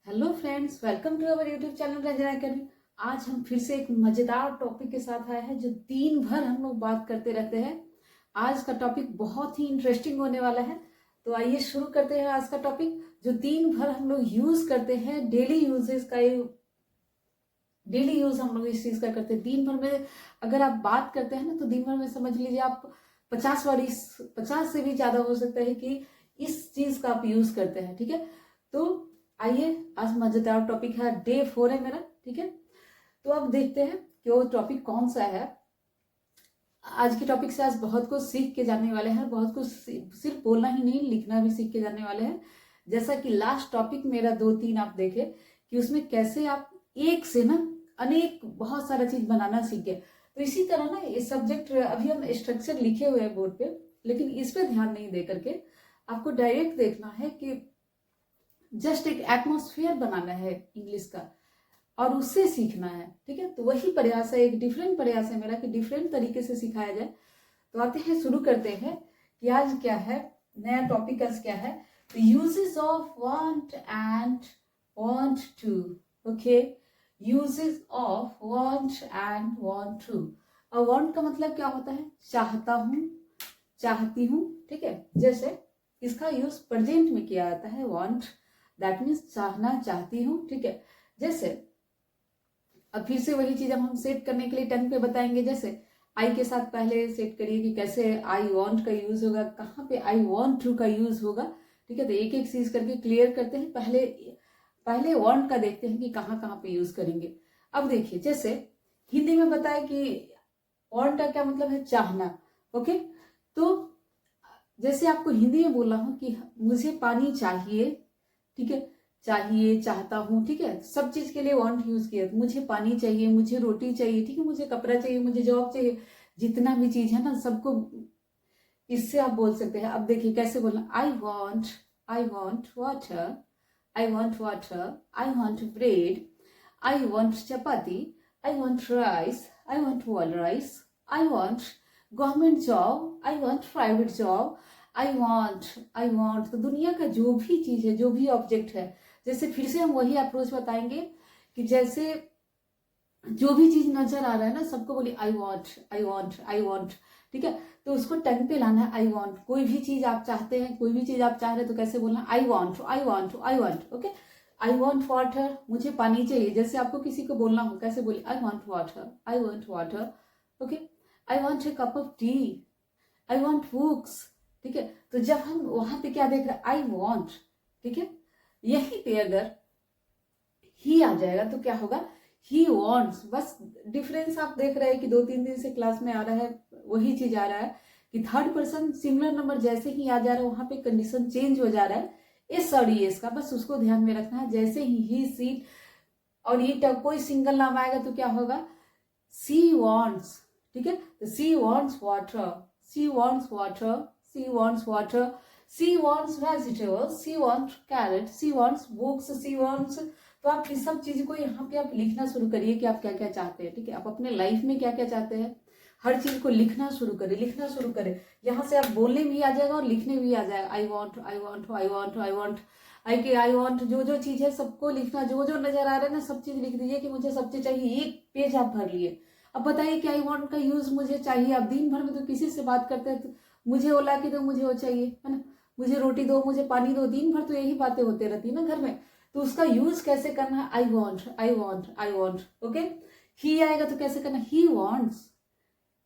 Hello friends, welcome to our YouTube channel Ranjana academy. आज हम फिर से एक मजेदार टॉपिक के साथ आए हैं जो दिन भर हम लोग बात करते रहते हैं। आज का टॉपिक बहुत ही इंटरेस्टिंग होने वाला है। तो आइए शुरू करते हैं आज का टॉपिक जो दिन भर हम लोग यूज करते हैं। डेली यूज हम लोग इस चीज का करते हैं। दिन भर में अगर आप बात करते हैं ना तो दिन भर में समझ लीजिए आप 50 से भी ज्यादा हो सकता है कि इस चीज का आप यूज करते हैं। ठीक है, तो आइए आज मजेदार टॉपिक है, डे 4 है मेरा। ठीक है, तो अब देखते हैं कि वो टॉपिक कौन सा है। आज के टॉपिक से आज बहुत कुछ सीख के जाने वाले हैं। बहुत कुछ सिर्फ बोलना ही नहीं, लिखना भी सीख के जाने वाले हैं। जैसा कि लास्ट टॉपिक मेरा 2-3 आप देखे कि उसमें कैसे आप एक से ना अनेक बहुत सारा चीज बनाना सीख गए। तो इसी तरह ना ये सब्जेक्ट अभी हम स्ट्रक्चर लिखे हुए हैं बोर्ड पे, लेकिन इस पे ध्यान नहीं दे करके आपको डायरेक्ट देखना है कि जस्ट एक एटमॉस्फेयर बनाना है इंग्लिश का और उससे सीखना है। ठीक है, तो वही प्रयास है, एक डिफरेंट प्रयास है मेरा कि डिफरेंट तरीके से सिखाया जाए। तो आते हैं, शुरू करते हैं कि आज क्या है, नया टॉपिक आज क्या है। तो uses of want and want to. Okay, uses of want and want to. और वांट का मतलब क्या होता है? चाहता हूं, चाहती हूं। ठीक है, जैसे इसका यूज प्रेजेंट में किया जाता है, वांट, दैट मीन्स चाहना, चाहती हूँ। ठीक है, जैसे अब फिर से वही चीज हम सेट करने के लिए टंग पे बताएंगे। जैसे आई के साथ पहले सेट करिए कि कैसे आई वांट का यूज होगा, कहाँ पे आई वांट टू का यूज होगा। ठीक है, तो एक एक चीज करके क्लियर करते हैं। पहले वांट का देखते हैं कि कहाँ कहाँ पे यूज करेंगे। अब देखिए, जैसे हिंदी में बताए कि वांट का क्या मतलब है? चाहना। ओके, तो जैसे आपको हिंदी में बोला हूं कि मुझे पानी चाहिए। ठीक है, चाहिए, चाहता हूँ। ठीक है, सब चीज के लिए वांट यूज किया। मुझे पानी चाहिए, मुझे रोटी चाहिए, ठीक है, मुझे कपड़ा चाहिए, मुझे जॉब चाहिए, जितना भी चीज है ना सबको इससे आप बोल सकते हैं। अब देखिए कैसे बोलना, I want water, I want water, I want bread, I want chapati, I want rice, I want wall rice, I want government job, I want private job, I want. तो दुनिया का जो भी चीज है, जो भी ऑब्जेक्ट है, जैसे फिर से हम वही अप्रोच बताएंगे कि जैसे जो भी चीज नजर आ रहा है ना सबको बोलिए आई want, I want, I want. ठीक है, तो उसको टंग पे लाना है, आई वॉन्ट। कोई भी चीज आप चाहते हैं, कोई भी चीज आप चाह रहे हैं तो कैसे बोलना? I want, I want, I want. Okay, I want water, मुझे पानी चाहिए। जैसे आपको किसी को बोलना हो कैसे बोलिए? आई want water, I want water. Okay, I want A cup of T, I want books. ठीक है, तो जब हम वहां पे क्या देख रहे हैं? I want. ठीक है, यहीं पे अगर ही आ जाएगा तो क्या होगा? ही वॉन्ट्स। बस डिफरेंस आप देख रहे हैं कि 2-3 दिन से क्लास में आ रहा है, वही चीज आ रहा है कि थर्ड पर्सन सिंगुलर नंबर जैसे ही आ जा रहा है वहां पे कंडीशन चेंज हो जा रहा है, इस और एस का। बस उसको ध्यान में रखना है। जैसे ही सी और ये टब कोई सिंगल नाम आएगा तो क्या होगा? सी वॉन्ट्स। ठीक है, तो सी wants water, she wants water, she wants water, she wants vegetables, C wants carat, C wants books, C wants. तो आप इस सब चीज को यहाँ पे आप लिखना शुरू करिए कि आप क्या क्या चाहते हैं। ठीक है, आप अपने लाइफ में क्या क्या चाहते हैं, हर चीज को लिखना शुरू करें, लिखना शुरू करें। यहाँ से आप बोलने भी आ जाएगा और लिखने भी आ जाएगा। आई want, I want, I want, I want, I want. जो जो चीज है सबको लिखना, जो जो नजर आ रहा है ना सब चीज लिख दीजिए कि मुझे सब चीज चाहिए। एक पेज आप भर लिए। अब बताइए कि आई वॉन्ट का यूज मुझे चाहिए। अब दिन भर में तो किसी से बात करते हैं तो मुझे वो ला के दो, मुझे वो चाहिए, है ना, मुझे रोटी दो, मुझे पानी दो। दिन भर तो यही बातें होते रहती है ना घर में। तो उसका यूज कैसे करना है? I want, I want, I want. Okay, he आएगा तो कैसे करना? He wants.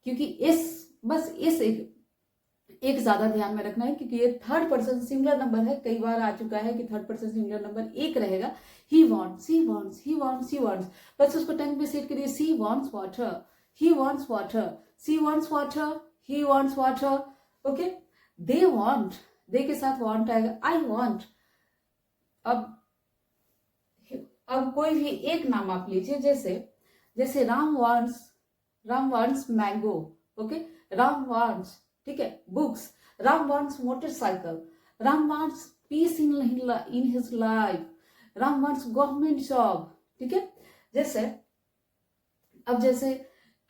क्योंकि इस बस इस एक ज्यादा ध्यान में रखना है क्योंकि ये थर्ड पर्सन सिंगुलर नंबर है। कई बार आ चुका है कि थर्ड पर्सन सिंगुलर नंबर एक रहेगा। He wants, he wants, he wants, he wants. बस उसको टंग पे सेट करिए। She wants water, he wants water, she wants water, he wants water. Okay, they want, they के साथ वॉन्ट आएगा। I want. अब कोई भी एक नाम आप लीजिए। जैसे जैसे Ram wants mango. Okay, Ram wants, ठीक है, books, Ram wants motorcycle, Ram wants peace in his life, Ram wants government job. ठीक है, जैसे अब जैसे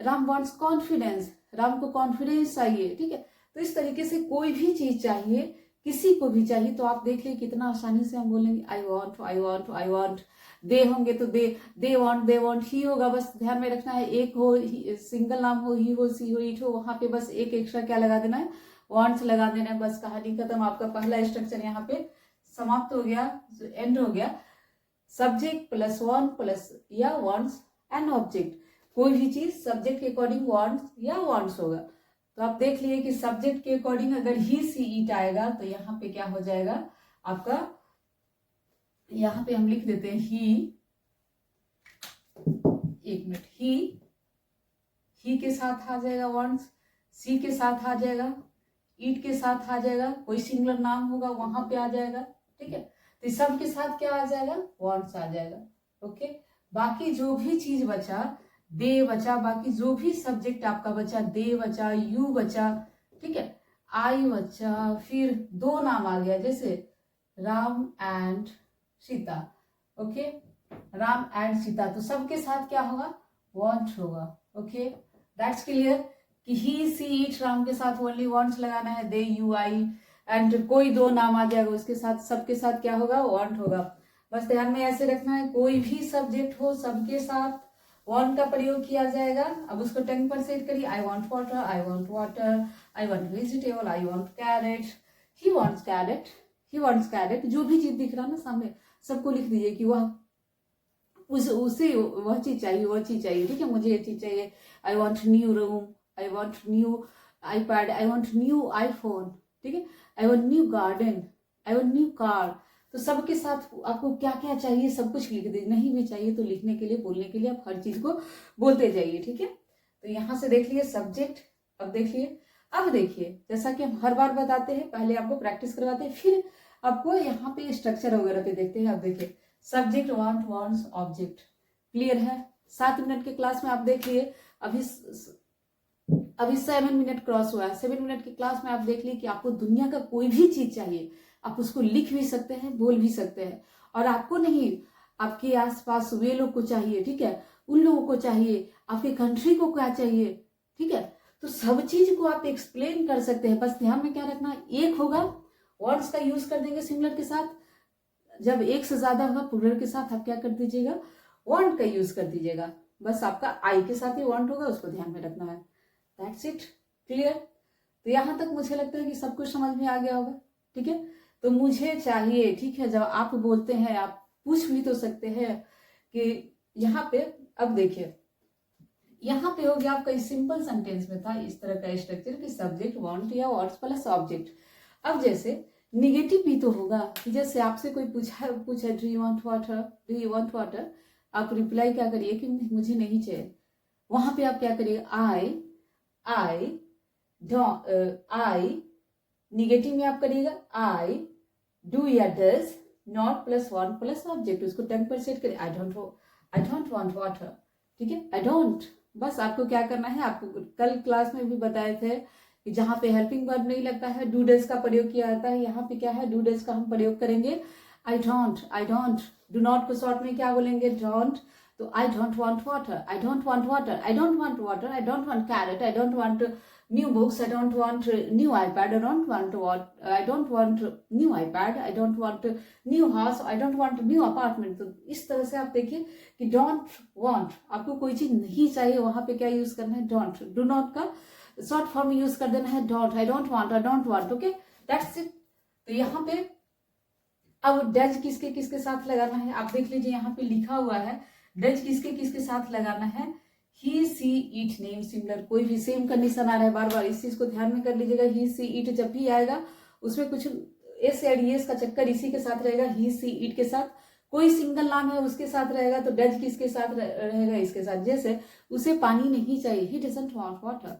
राम वांट्स कॉन्फिडेंस, राम को कॉन्फिडेंस चाहिए। ठीक है, तो इस तरीके से कोई भी चीज चाहिए किसी को भी चाहिए तो आप देख लीजिए कितना आसानी से हम बोलेंगे I want, I want, I want. They होंगे तो दे वॉन्ट ही होगा। बस ध्यान में रखना है, एक हो, सिंगल नाम हो, ही हो, सी हो, इट हो, वहां पे बस एक एक्स्ट्रा क्या लगा देना है, वॉन्ट्स लगा देना है। बस कहानी खत्म, आपका पहला स्ट्रक्चर यहाँ पे समाप्त हो गया, एंड हो गया। सब्जेक्ट प्लस वॉन्ट प्लस या वॉन्ट्स एंड ऑब्जेक्ट। कोई भी चीज सब्जेक्ट के अकॉर्डिंग वॉन्ट्स या वॉन्ट्स होगा। तो आप देख लिए कि सब्जेक्ट के अकॉर्डिंग अगर ही सी इट आएगा तो यहाँ पे क्या हो जाएगा आपका, यहाँ पे हम लिख देते हैं ही, एक मिनट, ही के साथ आ जाएगा वॉन्ट्स, सी के साथ आ जाएगा, ईट के साथ आ जाएगा, कोई सिंगुलर नाम होगा वहां पे आ जाएगा, ठीक है। तो सब के साथ क्या आ जाएगा, वॉन्ट्स आ जाएगा, ओके। बाकी जो भी चीज बचा, दे बचा, बाकी जो भी सब्जेक्ट आपका बचा, दे बचा, यू बचा, ठीक है, आई बचा, फिर दो नाम आ गया जैसे Ram and Sita, okay, Ram and Sita, तो सबके साथ क्या होगा, वॉन्ट होगा, ओके। दैट्स क्लियर कि ही सी इट, राम के साथ ओनली वॉन्ट्स लगाना है, दे यू आई, एंड कोई दो नाम आ जाएगा उसके साथ, सबके साथ क्या होगा, वॉन्ट होगा। बस ध्यान में ऐसे रखना है, कोई भी सब्जेक्ट हो सबके साथ वॉन्ट का प्रयोग किया जाएगा। अब उसको टंग पर सेट करिए, I want water, I want water, I want vegetable, I want carrot, he wants carrot, he wants carrot. जो भी चीज दिख रहा है ना सामने, सबको लिख दीजिए कि वह उसे वह चीज चाहिए, वह चीज चाहिए, ठीक है, मुझे ये चीज चाहिए। आई वॉन्ट न्यू रूम, आई वॉन्ट न्यू आईपैड, आई वॉन्ट न्यू आईफोन, ठीक है, I want new garden, I want new car. तो सबके साथ आपको क्या क्या चाहिए सब कुछ लिख दीजिए, नहीं भी चाहिए तो लिखने के लिए, बोलने के लिए आप हर चीज को बोलते जाइए, ठीक है। तो यहाँ से देख लिए सब्जेक्ट। अब देखिए, अब देखिए जैसा कि हम हर बार बताते हैं, पहले आपको प्रैक्टिस करवाते हैं, फिर आपको यहाँ पे स्ट्रक्चर वगैरह पे देखते हैं। अब देखिए subject, want, wants, object, clear है। 7 मिनट के क्लास में आप देख लिए, अभी 7 मिनट क्रॉस हुआ है। 7 मिनट की क्लास में आप देख लिए कि आपको दुनिया का कोई भी चीज चाहिए, आप उसको लिख भी सकते हैं, बोल भी सकते हैं। और आपको नहीं, आपके आसपास वे लोग को चाहिए, ठीक है, उन लोगों को चाहिए, आपके कंट्री को क्या चाहिए, ठीक है। तो सब चीज को आप एक्सप्लेन कर सकते हैं। बस ध्यान में क्या रखना, एक होगा वर्ड्स का यूज कर देंगे सिंगुलर के साथ, जब एक से ज्यादा होगा प्लूरल के साथ आप क्या कर दीजिएगा, वांट का यूज कर दीजिएगा। बस आपका आई के साथ ही वांट होगा, उसको ध्यान में रखना है। That's it, clear. तो यहां तक मुझे लगता है कि सब कुछ समझ में आ गया होगा, ठीक है। तो मुझे चाहिए, ठीक है, जब आप बोलते हैं, आप पूछ भी तो सकते हैं कि यहाँ पे, अब देखिए यहाँ पे हो गया आपका सिंपल सेंटेंस में था इस तरह का स्ट्रक्चर कि सब्जेक्ट वांट या वांट्स प्लस ऑब्जेक्ट। अब जैसे निगेटिव भी तो होगा कि जैसे आपसे कोई पूछा do you want water, do you want water, आप रिप्लाई क्या करिए कि मुझे नहीं चाहिए। वहां पे आप क्या करिए, आई निगेटिव में आप करिएगा आई डू या does, not plus want plus object, उसको टंग पर सेट करिए, आई डोंट वांट वाटर, ठीक है, आई डोंट। बस आपको क्या करना है, आपको कल क्लास में भी बताए थे कि जहां पे हेल्पिंग वर्ब नहीं लगता है, डू डज का प्रयोग किया जाता है। यहाँ पे क्या है, डू डज का हम प्रयोग करेंगे। आई डोंट, डू नॉट को शॉर्ट में क्या बोलेंगे, डोंट। तो I don't want water, I don't want water, I don't want water, I don't want carrot, I don't want new books, I don't want new iPad, I don't want new iPad, I don't want new house, I don't want new apartment। तो इस तरह से आप देखिए कि don't want, आपको कोई चीज नहीं चाहिए, वहां पे क्या यूज करना है, don't। do not का शॉर्ट फॉर्म यूज कर देना है don't, I don't want, okay, that's it. तो यहाँ पे अब डज किसके किसके साथ लगाना है, आप देख लीजिए यहाँ पे लिखा हुआ है डज किसके किसके साथ लगाना है, ही सी इट नेम सिमिलर, कोई भी सेम कंडीशन आ रहा है बार बार, इस चीज को ध्यान में कर लीजिएगा। ही सी इट जब भी आएगा उसमें कुछ एस एड एस का चक्कर इसी के साथ रहेगा, ही सी इट के साथ कोई सिंगल नाम है उसके साथ रहेगा, तो डज किसके साथ रहेगा, इसके साथ। जैसे उसे पानी नहीं चाहिए, ही doesn't want water,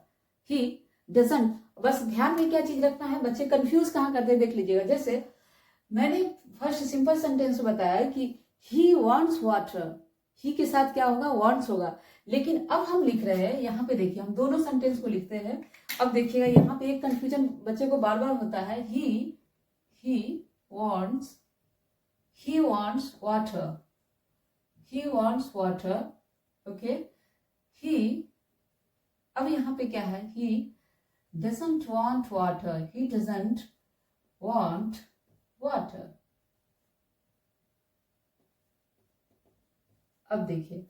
he doesn't. बस ध्यान में क्या चीज रखना है, बच्चे कंफ्यूज कहाँ करते हैं देख लीजिएगा। जैसे मैंने फर्स्ट सिंपल सेंटेंस बताया कि ही वांट्स वाटर, ही के साथ क्या होगा, वांट्स होगा। लेकिन अब हम लिख रहे हैं, यहाँ पे देखिए हम दोनों सेंटेंस को लिखते हैं। अब देखिएगा यहाँ पे एक कंफ्यूजन बच्चे को बार बार होता है, ही वांट्स वाटर, ओके, ही। अब यहाँ पे क्या है, ही doesn't want water, he doesn't want water। अब देखिए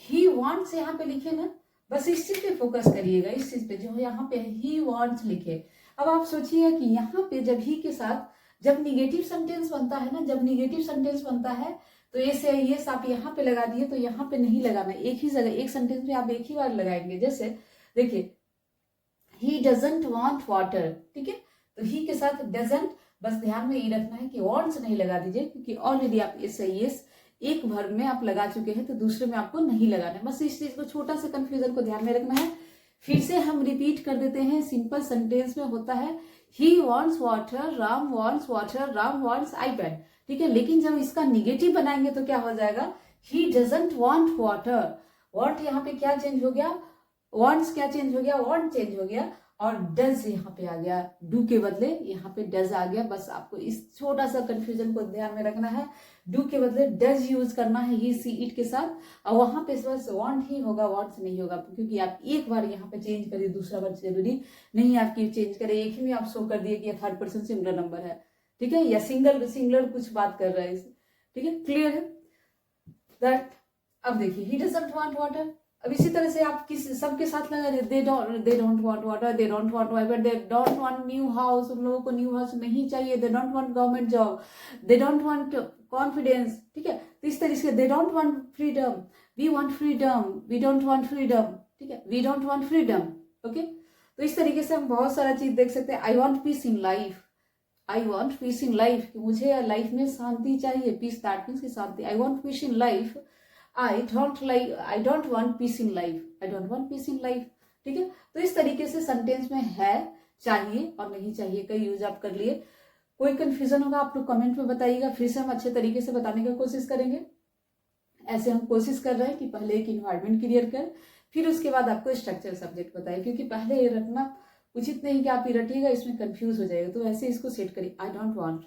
he wants यहाँ पे लिखे ना, बस इस चीज पे फोकस करिएगा, इस चीज पे जो यहाँ पे he wants लिखे। अब आप सोचिए कि यहाँ पे जब ही के साथ जब निगेटिव सेंटेंस बनता है ना, जब निगेटिव सेंटेंस बनता है तो ऐसे ये आप यहाँ पे लगा दिए तो यहाँ पे नहीं लगाना, एक ही जगह एक सेंटेंस में आप एक ही बार लगाएंगे। जैसे देखिए ही डजंट वांट वाटर, ठीक है, तो ही के साथ डजंट, बस ध्यान में ये रखना है कि वांट्स नहीं लगा दीजिए, क्योंकि ऑलरेडी आप यस एक वर्ब में आप लगा चुके हैं तो दूसरे में आपको नहीं लगाना है। बस इस चीज को, छोटा सा कंफ्यूजन को ध्यान में रखना है। फिर से हम रिपीट कर देते हैं, सिंपल सेंटेंस में होता है he wants water, Ram wants water, Ram wants iPad, ठीक है। लेकिन जब इसका निगेटिव बनाएंगे तो क्या हो जाएगा, ही डजंट वांट वाटर। वांट यहाँ पे क्या चेंज हो गया, वांट्स क्या चेंज हो गया, वांट चेंज हो गया, और डज यहाँ पे आ गया, डू के बदले यहाँ पे डज आ गया। बस आपको इस छोटा सा कंफ्यूजन को ध्यान में रखना है, डू के बदले डज यूज करना है ही सी इट के साथ, और वहां पे बस वांट ही होगा, वांट्स नहीं होगा, क्योंकि आप एक बार यहाँ पे चेंज करिए, दूसरा बार जरूरी नहीं आपकी चेंज करे, एक ही में आप शो कर दिए कि थर्ड पर्सन सिंगुलर नंबर है, ठीक है, या सिंगुलर कुछ बात कर रहा है, ठीक है, क्लियर है दैट। अब देखिए ही डजंट वांट वाटर, अब इसी तरह से आप किस सबके साथ लगा रहे, they don't want water, they don't want wiper, they don't want new house, उन लोगों को न्यू हाउस नहीं चाहिए, they don't want government job, they don't want confidence, ठीक है, तो इस तरीके से they don't want freedom, we want freedom, we don't want freedom, ठीक है, we don't want freedom, okay. तो इस तरीके से हम बहुत सारा चीज देख सकते हैं। I want peace in life, I want peace in life, मुझे लाइफ में शांति चाहिए, पीस दैट मीन्स की शांति, I want peace in life, I don't want peace in life, I don't want peace in life, ठीक है। तो इस तरीके से सेंटेंस में है, चाहिए और नहीं चाहिए का यूज आप कर लिए। कोई कंफ्यूजन होगा आप लोग कमेंट में बताइएगा, फिर से हम अच्छे तरीके से बताने की कोशिश करेंगे। ऐसे हम कोशिश कर रहे हैं कि पहले एक इन्वायरमेंट क्लियर कर, फिर उसके बाद आपको स्ट्रक्चर सब्जेक्ट बताए, क्योंकि पहले ये रखना उचित नहीं कि आप ही रटिएगा, इसमें कंफ्यूज हो जाएगा। तो ऐसे इसको सेट करिए, आई don't want,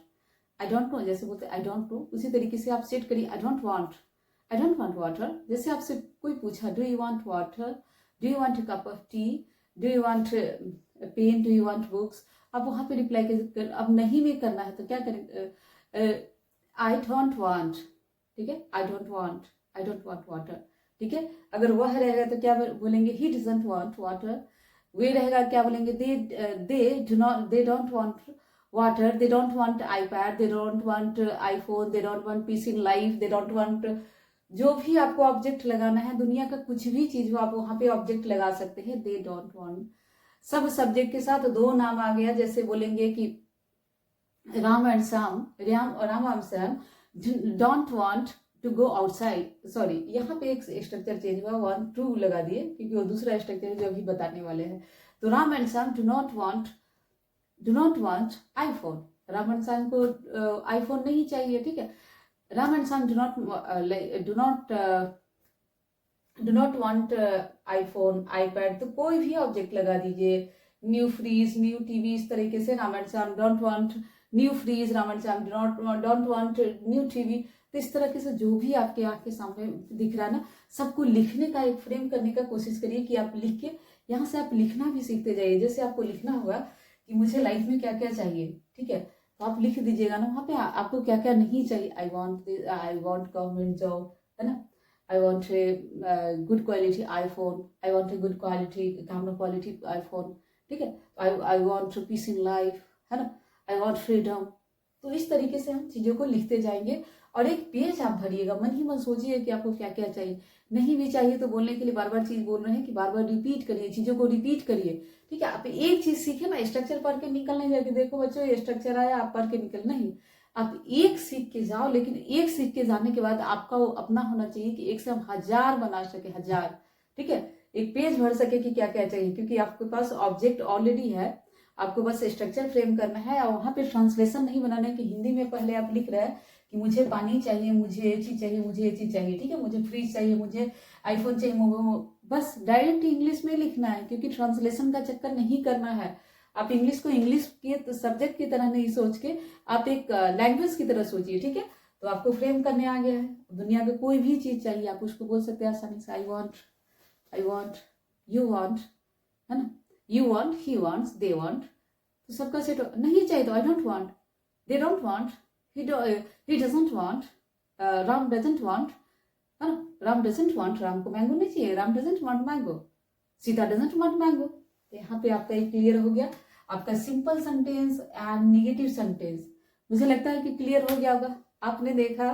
I don't know, जैसे बोलते आई डोंट नो, उसी तरीके से आप सेट करिए, आई डोंट वांट वाटर। जैसे आपसे कोई पूछा do you want water, do you want a cup of tea, do you want pen, do you want books, आप वहां पे रिप्लाई कर, अब नहीं में करना है तो क्या करें, आई डोंट वांट, ठीक है, आई डोंट वांट वाटर, ठीक है। अगर वह रहेगा तो क्या बोलेंगे, ही डजंट वांट वाटर। वे रहेगा क्या बोलेंगे, दे don't want water, they don't want iPad, they don't want iPhone, they don't want peace in life, they don't want, जो भी आपको ऑब्जेक्ट लगाना है, दुनिया का कुछ भी चीज हो आप वहां पे ऑब्जेक्ट लगा सकते हैं, दे डोंट वांट। सब सब्जेक्ट के साथ दो नाम आ गया, जैसे बोलेंगे कि Ram and Shyam, Ram and Shyam don't want to go outside, sorry यहाँ पे एक स्ट्रक्चर चेंज हुआ, वन टू लगा दिए क्योंकि वो दूसरा स्ट्रक्चर जो अभी बताने वाले हैं। तो Ram and Shyam do not want iPhone, Ram and Shyam को आईफोन नहीं चाहिए, ठीक है। Ram and Shyam do not want iPhone, iPad, तो कोई भी ऑब्जेक्ट लगा दीजिए, न्यू फ्रीज, न्यू टीवी, इस तरीके से Ram and Shyam don't want new fridge, Ram and Shyam don't want new TV. तो इस तरह से जो भी आपके आंख के सामने दिख रहा है ना, सबको लिखने का एक फ्रेम करने का कोशिश करिए कि आप लिख के यहाँ से आप लिखना भी सीखते जाइए। जैसे आपको लिखना होगा कि मुझे लाइफ में क्या क्या चाहिए, ठीक है, तो आप लिख दीजिएगा ना वहाँ पे आपको क्या क्या नहीं चाहिए। आई वॉन्ट गवर्नमेंट जॉब, है ना, I want good quality iPhone, I want a good quality camera quality iPhone, ठीक है, I want peace in life, है ना, आई वॉन्ट फ्रीडम। तो इस तरीके से हम चीजों को लिखते जाएंगे और एक पेज आप भरिएगा, मन ही मन सोचिए कि आपको क्या क्या चाहिए। नहीं भी चाहिए तो बोलने के लिए बार बार चीज बोल रहे हैं कि बार बार रिपीट करिए, चीजों को रिपीट करिए, ठीक है। आप एक चीज सीखे ना, स्ट्रक्चर पढ़ के निकलने जाके देखो बच्चों ये स्ट्रक्चर आया आप पढ़ के निकल, नहीं, आप एक सीख के जाओ, लेकिन एक सीख के जाने के बाद आपका वो अपना होना चाहिए कि एक से हम 1000 बना सके, 1000, ठीक है, एक पेज भर सके कि क्या क्या चाहिए, क्योंकि आपके पास ऑब्जेक्ट ऑलरेडी है, आपको बस स्ट्रक्चर फ्रेम करना है और वहां पे ट्रांसलेशन नहीं बनाना है कि हिंदी में पहले आप लिख रहे हैं कि मुझे पानी चाहिए, मुझे ये चीज चाहिए, मुझे ये चीज चाहिए, ठीक है, मुझे फ्रिज चाहिए, मुझे आईफोन चाहिए, बस डायरेक्ट इंग्लिश में लिखना है, क्योंकि ट्रांसलेशन का चक्कर नहीं करना है। आप इंग्लिश को इंग्लिश के सब्जेक्ट की तरह नहीं सोच के आप एक लैंग्वेज की तरह सोचिए, ठीक है। तो आपको फ्रेम करने आ गया है, दुनिया में कोई भी चीज चाहिए आप उसको बोल सकते हैं आसानी से, आई वॉन्ट, यू वॉन्ट, है ना, you want, he wants, they want, तो सबका सेट नहीं चाहिए तो I don't want, they don't want, he doesn't want, Ram doesn't want, है ना, राम डजंट वांट, राम को मैंगो नहीं चाहिए, Ram doesn't want mango, Sita doesn't want mango. तो यहाँ पे आपका एक क्लियर हो गया आपका simple sentence and negative sentence. मुझे लगता है कि क्लियर हो गया होगा। आपने देखा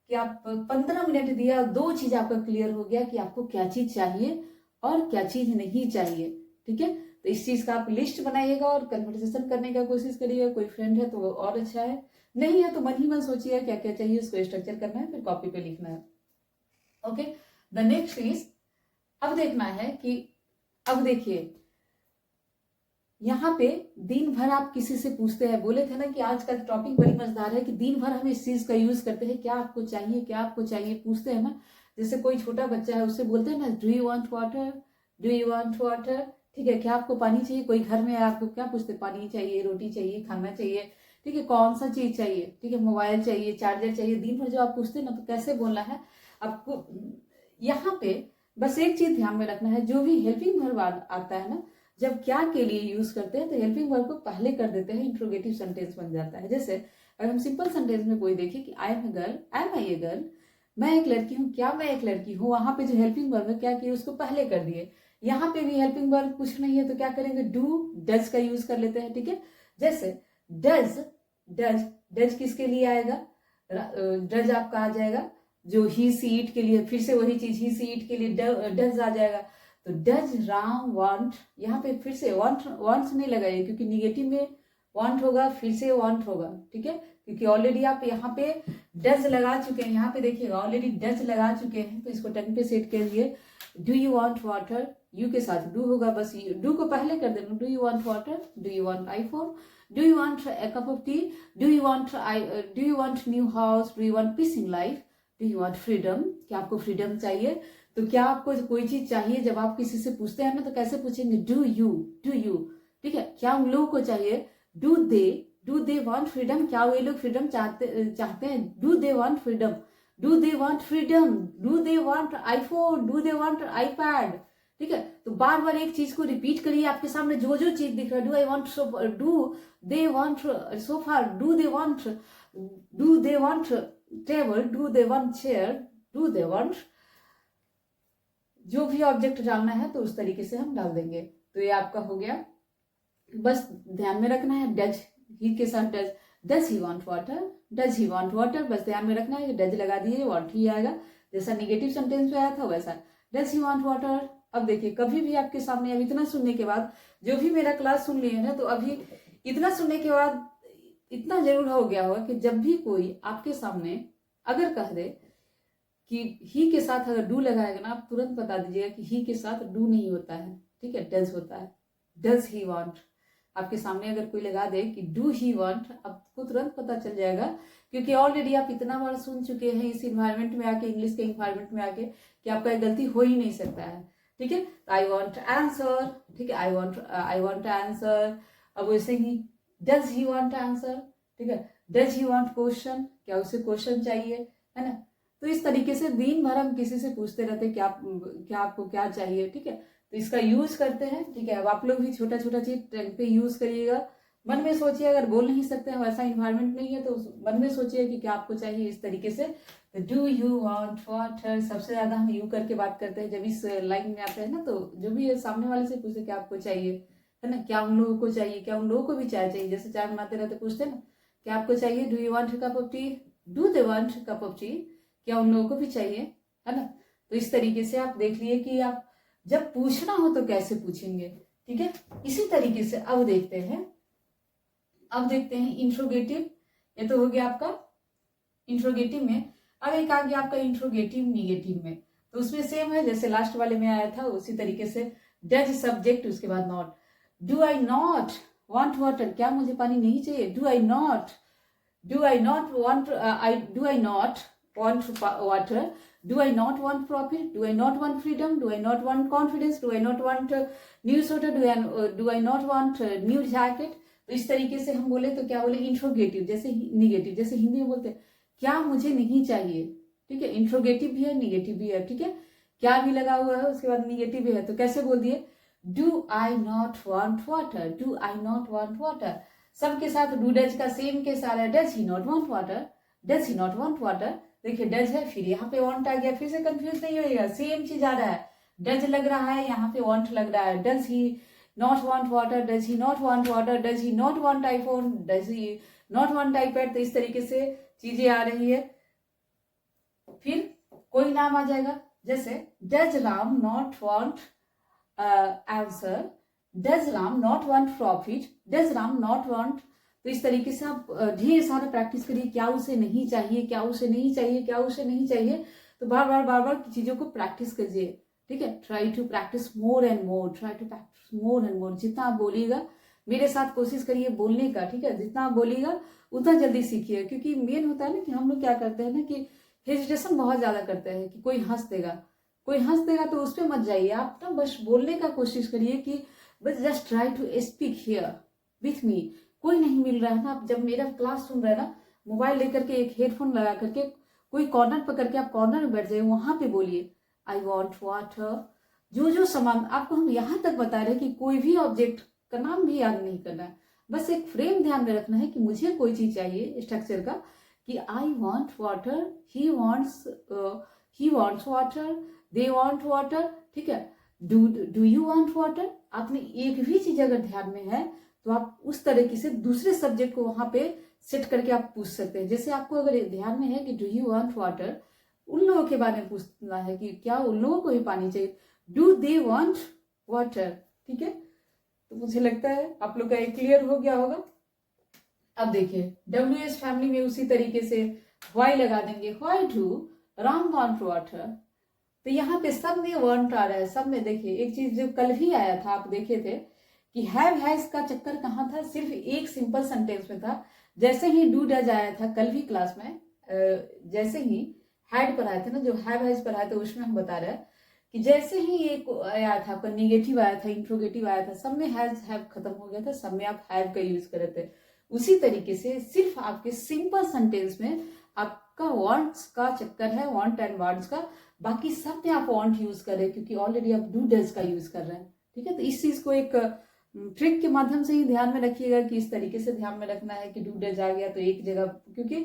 कि आप 15 मिनट दिया, 2 चीज आपका क्लियर हो गया कि आपको क्या चीज चाहिए और क्या चीज नहीं चाहिए। ठीक है, तो इस चीज का आप लिस्ट बनाइएगा और कन्वर्सेशन करने का कोशिश करिएगा। कोई फ्रेंड है तो वो और अच्छा है, नहीं है तो मन ही मन सोचिए क्या क्या चाहिए, उसको स्ट्रक्चर करना है, फिर कॉपी पे लिखना है। ओके, द नेक्स्ट इज, अब देखना है कि, अब देखिए यहाँ पे दिन भर आप किसी से पूछते हैं, बोले थे ना कि आज का टॉपिक बड़ी मजेदार है कि दिन भर हम इस चीज का यूज करते हैं, क्या आपको चाहिए, क्या आपको चाहिए, पूछते हैं ना। जैसे कोई छोटा बच्चा है उससे बोलते हैं ना, do you want water, do you want water, ठीक है, क्या आपको पानी चाहिए। कोई घर में आपको क्या पूछते, पानी चाहिए, रोटी चाहिए, खाना चाहिए, ठीक है, कौन सा चीज चाहिए, ठीक है, मोबाइल चाहिए, चार्जर चाहिए। दिन भर जो आप पूछते हैं ना, तो कैसे बोलना है आपको। यहाँ पे बस एक चीज ध्यान में रखना है, जो भी हेल्पिंग वर्ब आता है ना, जब क्या के लिए यूज करते हैं तो हेल्पिंग वर्ब को पहले कर देते हैं, इंट्रोगेटिव सेंटेंस बन जाता है। जैसे अगर हम सिंपल सेंटेंस में कोई देखें कि I am a girl, am I a girl, मैं एक लड़की हूँ, क्या मैं एक लड़की हूँ, वहां पे जो हेल्पिंग वर्ब है क्या किए, उसको पहले कर दिए। यहाँ पे भी हेल्पिंग वर्ब कुछ नहीं है तो क्या करेंगे, डू डज का यूज कर लेते हैं। ठीक है, जैसे डज, डज, डज किसके लिए आएगा, डज आपका आ जाएगा जो ही सी इट के लिए, फिर से वही चीज, ही सी इट के लिए डज आ जाएगा। तो डज राम वांट, यहाँ पे फिर से वांट, वांट्स नहीं लगाइए क्योंकि निगेटिव में वांट होगा, फिर से वांट होगा। ठीक है, क्योंकि ऑलरेडी आप यहाँ पे डज लगा चुके हैं, यहाँ पे देखिएगा ऑलरेडी डज लगा चुके हैं, तो इसको टंग पे सेट करिए। Do you want water, you के साथ डू होगा, बस डू को पहले कर देना। Do you want water, do you want iPhone, do you want a cup of tea, do you want new house, do you want peace in life, do you want freedom, क्या आपको freedom चाहिए। तो क्या आपको कोई चीज चाहिए, जब आप किसी से पूछते हैं ना तो कैसे पूछेंगे, डू यू, ठीक है, क्या उन लोगों को चाहिए, डू दे वांट फ्रीडम, क्या वे लोग फ्रीडम चाहते हैं, do they want freedom, do they want freedom, do they want iPhone, do they want iPad. ठीक है, तो बार बार एक चीज को रिपीट करिए, आपके सामने जो जो चीज दिख रहा है, do I want sofa, do they want sofa, do they want table, do they want chair, do they want, जो भी ऑब्जेक्ट डालना है तो उस तरीके से हम डाल देंगे। तो ये आपका हो गया, बस ध्यान में रखना है डज, ही के साथ does, does he want water, does he want water, बस ध्यान में रखना है डज लगा दिए, वांट ही आएगा, जैसा निगेटिव सेंटेंस में आया था वैसा, डज ही वांट वाटर। अब देखिए कभी भी आपके सामने, अब इतना सुनने के बाद, जो भी मेरा क्लास सुन लिए ना, तो अभी इतना सुनने के बाद इतना जरूर हो गया होगा कि जब भी कोई आपके सामने अगर कह दे कि ही के साथ अगर डू लगाएगा ना, आप तुरंत बता दीजिएगा कि ही के साथ डू नहीं होता है, ठीक है, डज होता है। डज ही वांट, आपके सामने अगर कोई लगा दे कि डू ही वांट, आपको तुरंत पता चल जाएगा, क्योंकि ऑलरेडी आप इतना बार सुन चुके हैं इस इन्वायरमेंट में आके, इंग्लिश के इन्वायरमेंट में आके, कि आपका गलती हो ही नहीं सकता है। ठीक है, आई वॉन्ट आंसर, ठीक है, आई वॉन्ट आंसर। अब वैसे he does he want answer, ठीक है, डज ही वॉन्ट क्वेश्चन, क्या उसे क्वेश्चन चाहिए, है ना। तो इस तरीके से दिन भर हम किसी से पूछते रहते हैं क्या आपको क्या चाहिए। ठीक है, तो इसका यूज करते हैं। ठीक है, अब आप लोग भी छोटा छोटा चीज टाइम पे यूज करिएगा, मन में सोचिए, अगर बोल नहीं सकते हैं, वैसा इन्वायरमेंट नहीं है तो मन में सोचिए कि क्या आपको चाहिए, इस तरीके से। डू यू वांट वाटर, सबसे ज्यादा हम यू करके बात करते हैं जब इस लाइन में आते हैं ना, तो जो भी सामने वाले से पूछे क्या आपको चाहिए, है ना, क्या उन लोगों को चाहिए, क्या उन लोगों को भी चाय चाहिए, जैसे चाय बनाते रहते पूछते हैं ना, क्या आपको चाहिए, do you want cup of tea, do they want cup of T, क्या उन लोगों को भी चाहिए, है ना। तो इस तरीके से आप देख लिए कि आप जब पूछना हो तो कैसे पूछेंगे। ठीक है, इसी तरीके से अब देखते हैं इंट्रोगेटिव। ये तो हो गया आपका इंट्रोगेटिव में। अब एक आ गया आपका इंट्रोगेटिव निगेटिव में, तो उसमें सेम है जैसे लास्ट वाले में आया था, उसी तरीके से डज सब्जेक्ट, उसके बाद not. Do I not want water, क्या मुझे पानी नहीं चाहिए, do I not want water, do I not want profit, do I not want freedom, do I not want confidence, do I not want new sweater, do I not want new jacket। तो इस तरीके से हम बोले तो क्या बोले, interrogative जैसे निगेटिव, जैसे हिंदी में बोलते हैं क्या मुझे नहीं चाहिए। ठीक है, इंट्रोगेटिव भी है निगेटिव भी है। ठीक है, क्या भी लगा हुआ है, उसके बाद निगेटिव भी है, तो कैसे बोल दिए, do I not want water, do I not want water. सबके साथ डू डज का सेम केस आ रहा है, does he not want water, does he not want water. देखिए डज है, फिर यहाँ पे वांट आ गया, फिर से कंफ्यूज नहीं होएगा, सेम चीज आ रहा है, डज लग रहा है, यहाँ पे वांट लग रहा है। Does he not want water, does he not want water, does he not want iPhone, does he not want iPad. तो इस तरीके से चीजें आ रही है। फिर कोई नाम आ जाएगा, जैसे does Ram not want answer, does Ram not want profit, does Ram not want. तो इस तरीके से आप ढेर सारा प्रैक्टिस करिए, क्या उसे नहीं चाहिए, क्या उसे नहीं चाहिए, क्या उसे नहीं चाहिए। तो बार बार चीजों को प्रैक्टिस कीजिए, ठीक है। Try to practice more and more, try to practice more and more. जितना आप बोलिएगा, मेरे साथ कोशिश करिए बोलने का, ठीक है। जितना आप बोलिएगा उतना जल्दी सीखिए, क्योंकि मेन होता है ना कि हम लोग क्या करते हैं ना कि हेजिटेशन बहुत ज्यादा करते हैं कि कोई हंस देगा, कोई हंस देगा, तो उस पर मत जाइए। आप ना बस बोलने का कोशिश करिए कि बस just try to speak here with me. कोई नहीं मिल रहा है ना, आप जब मेरा क्लास सुन रहे हैं ना, मोबाइल लेकर के एक हेडफोन लगा करके कोई कॉर्नर पकड़ के आप कॉर्नर में बैठ जाइए, वहां पे बोलिए आई वॉन्ट वाटर। जो सामान आपको हम यहाँ तक बता रहे हैं कि कोई भी ऑब्जेक्ट का नाम भी याद नहीं करना है, बस एक फ्रेम ध्यान में रखना है कि मुझे कोई चीज चाहिए स्ट्रक्चर का, कि आई want water, he wants water, they want water, ठीक है। Do you want water. आपने एक भी चीज अगर ध्यान में है तो आप उस तरीके से दूसरे सब्जेक्ट को वहां पे सेट करके आप पूछ सकते हैं। जैसे आपको अगर ध्यान में है कि डू यू वांट वाटर, उन लोगों के बारे में पूछना है कि क्या उन लोगों को भी पानी चाहिए, डू दे वांट वाटर, ठीक है। तो मुझे लगता है आप लोग का एक क्लियर हो गया होगा। अब देखिए WH फैमिली में उसी तरीके से व्हाई लगा देंगे, why do Ram want water. तो यहाँ पे सब में वांट आ रहा है, सब में। देखिए एक चीज जो कल भी आया था, आप देखे थे कि हैव का चक्कर कहाँ था, सिर्फ एक सिंपल सेंटेंस में था। जैसे ही डू डज आया था कल भी क्लास में, जैसे ही हैड पर आया था ना, जो हैव पर आया था, उसमें हम बता रहे हैं कि जैसे ही एक आया था आपका निगेटिव आया था, इंट्रोगेटिव आया था, सब में हैव खत्म हो गया था, सब में आप हैव का यूज कर रहे थे। उसी तरीके से सिर्फ आपके सिंपल सेंटेंस में आपका वांट्स का चक्कर है, वांट एंड वांट्स का। बाकी सब में आप वांट यूज कर रहे हैं क्योंकि ऑलरेडी आप डू डज का यूज कर रहे हैं, ठीक है। तो इस चीज को एक ट्रिक के माध्यम से ही ध्यान में रखिएगा कि इस तरीके से ध्यान में रखना है कि डू डज आ गया तो एक जगह, क्योंकि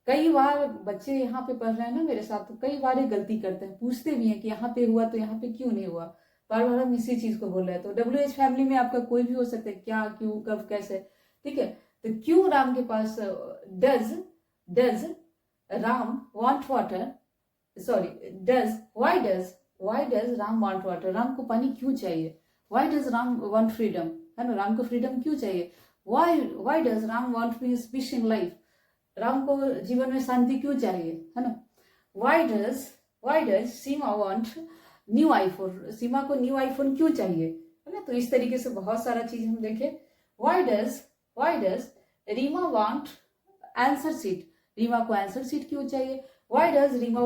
कई बार बच्चे यहाँ पे पढ़ रहे हैं ना मेरे साथ, तो कई बार ये गलती करते हैं, पूछते भी हैं कि यहाँ पे हुआ तो यहाँ पे क्यों नहीं हुआ। बार बार हम इसी चीज को बोल रहे हैं। तो WH फैमिली में आपका कोई भी हो सकता है, क्या, क्यों, कब, कैसे, ठीक है। तो क्यों राम के पास does Ram want water, sorry why does Ram want water. Ram को पानी क्यों चाहिए। Why does Ram want freedom, है ना, राम को फ्रीडम क्यों चाहिए। Why does Ram want peace in life, Ram को जीवन में शांति क्यों चाहिए, है ना। Why does Seema want new iPhone, Seema को न्यू आईफोन क्यों चाहिए, है ना। तो इस तरीके से बहुत सारा चीज हम देखें। Why does Reema want answer sheet, Reema को आंसर सीट क्यों चाहिए। Why does Reema